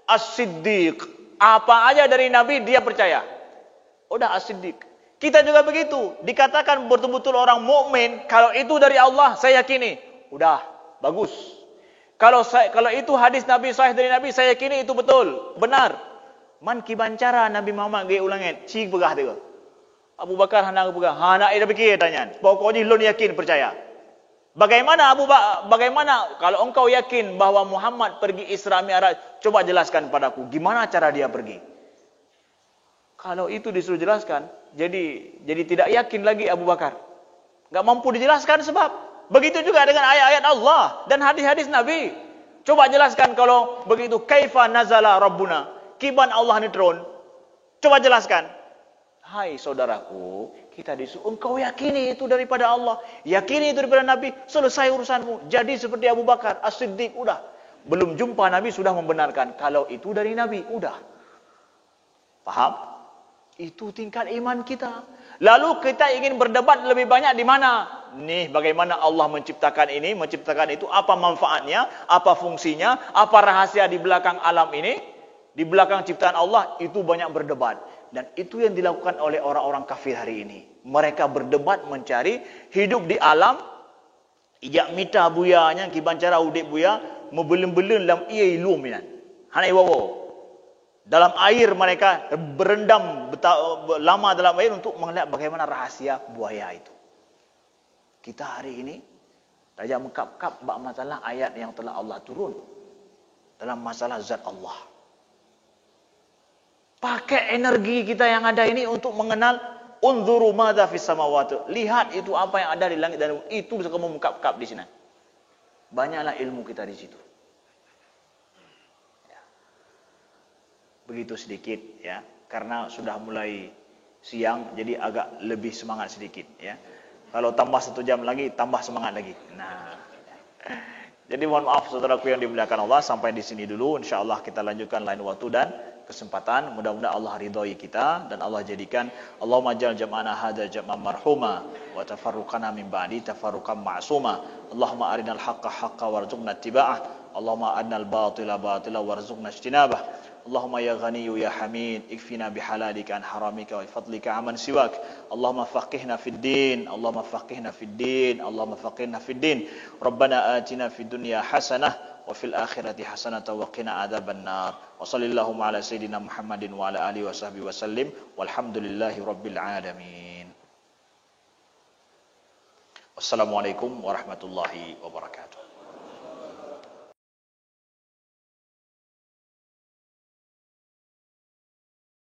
As-Siddiq. Apa aja dari Nabi dia percaya. Udah As-Siddiq. Kita juga begitu. Dikatakan betul-betul orang mukmin, kalau itu dari Allah, saya yakini. Udah, bagus. Kalau itu hadis Nabi, sahih dari Nabi, saya yakini itu betul, benar. Man kibancara Nabi Muhammad gaya ulangin, cik pegah dia. Abu Bakar hendak pegah, hendak ida fikir tanya. Pokoknya lu yakin percaya. Bagaimana kalau engkau yakin bahwa Muhammad pergi Isra Mi'raj, coba jelaskan padaku, gimana cara dia pergi? Kalau itu disuruh jelaskan, jadi tidak yakin lagi Abu Bakar. Enggak mampu dijelaskan sebab begitu juga dengan ayat-ayat Allah dan hadis-hadis Nabi. Coba jelaskan kalau begitu, kaifa nazala rabbuna? Kiban Allah ni turun? Coba jelaskan. Hai saudaraku, kita disuruh engkau yakini itu daripada Allah, yakini itu daripada Nabi, selesai urusanmu. Jadi seperti Abu Bakar As-Siddiq, udah. Belum jumpa Nabi sudah membenarkan kalau itu dari Nabi, udah. Paham? Itu tingkat iman kita. Lalu kita ingin berdebat lebih banyak di mana? Nih, bagaimana Allah menciptakan ini, menciptakan itu, apa manfaatnya, apa fungsinya, apa rahasia di belakang alam ini, di belakang ciptaan Allah, itu banyak berdebat. Dan itu yang dilakukan oleh orang-orang kafir hari ini. Mereka berdebat mencari hidup di alam, ijak mita buyanya, kibancara udik buya, membelun-belun dalam ia iluminan. Hanai wawo. Dalam air mereka berendam lama dalam air untuk melihat bagaimana rahasia buaya itu. Kita hari ini Raja mengkap-kap bab masalah ayat yang telah Allah turun dalam masalah zat Allah. Pakai energi kita yang ada ini untuk mengenal unzuru madza fis samawati. Lihat itu apa yang ada di langit dan itu bisa kamu mengkap-kap di sini. Banyaklah ilmu kita di situ. Begitu sedikit ya, karena sudah mulai siang jadi agak lebih semangat sedikit ya. Kalau tambah 1 jam lagi tambah semangat lagi. Nah, jadi mohon maaf saudaraku yang dimuliakan Allah, sampai di sini dulu. Insyaallah kita lanjutkan lain waktu dan kesempatan. Mudah-mudahan Allah ridhoi kita dan Allah jadikan Allahumma ja'al jam'ana hadza jam'an marhuma wa tafarruqana min ba'di tafarruqan ma'suma. Allahumma arinal haqqa haqqan warzuqna ittiba'ah. Allahumma arinal batila batila warzuqna ijtinabah. Allahumma ya ghaniyu ya hamid ikfina bihalalika an haramika wa fadlika aman siwak. Allahumma faqihna fid din, Allahumma faqihna fid din, Allahumma faqihna fid din. Rabbana atina fid dunya hasanah wa fil akhirati hasanah wa qina adzaban nar. Wa sallallahu ala sayidina Muhammadin wa ala alihi wa sahbihi wa sallim. Walhamdulillahi rabbil alamin. Wassalamualaikum warahmatullahi wabarakatuh.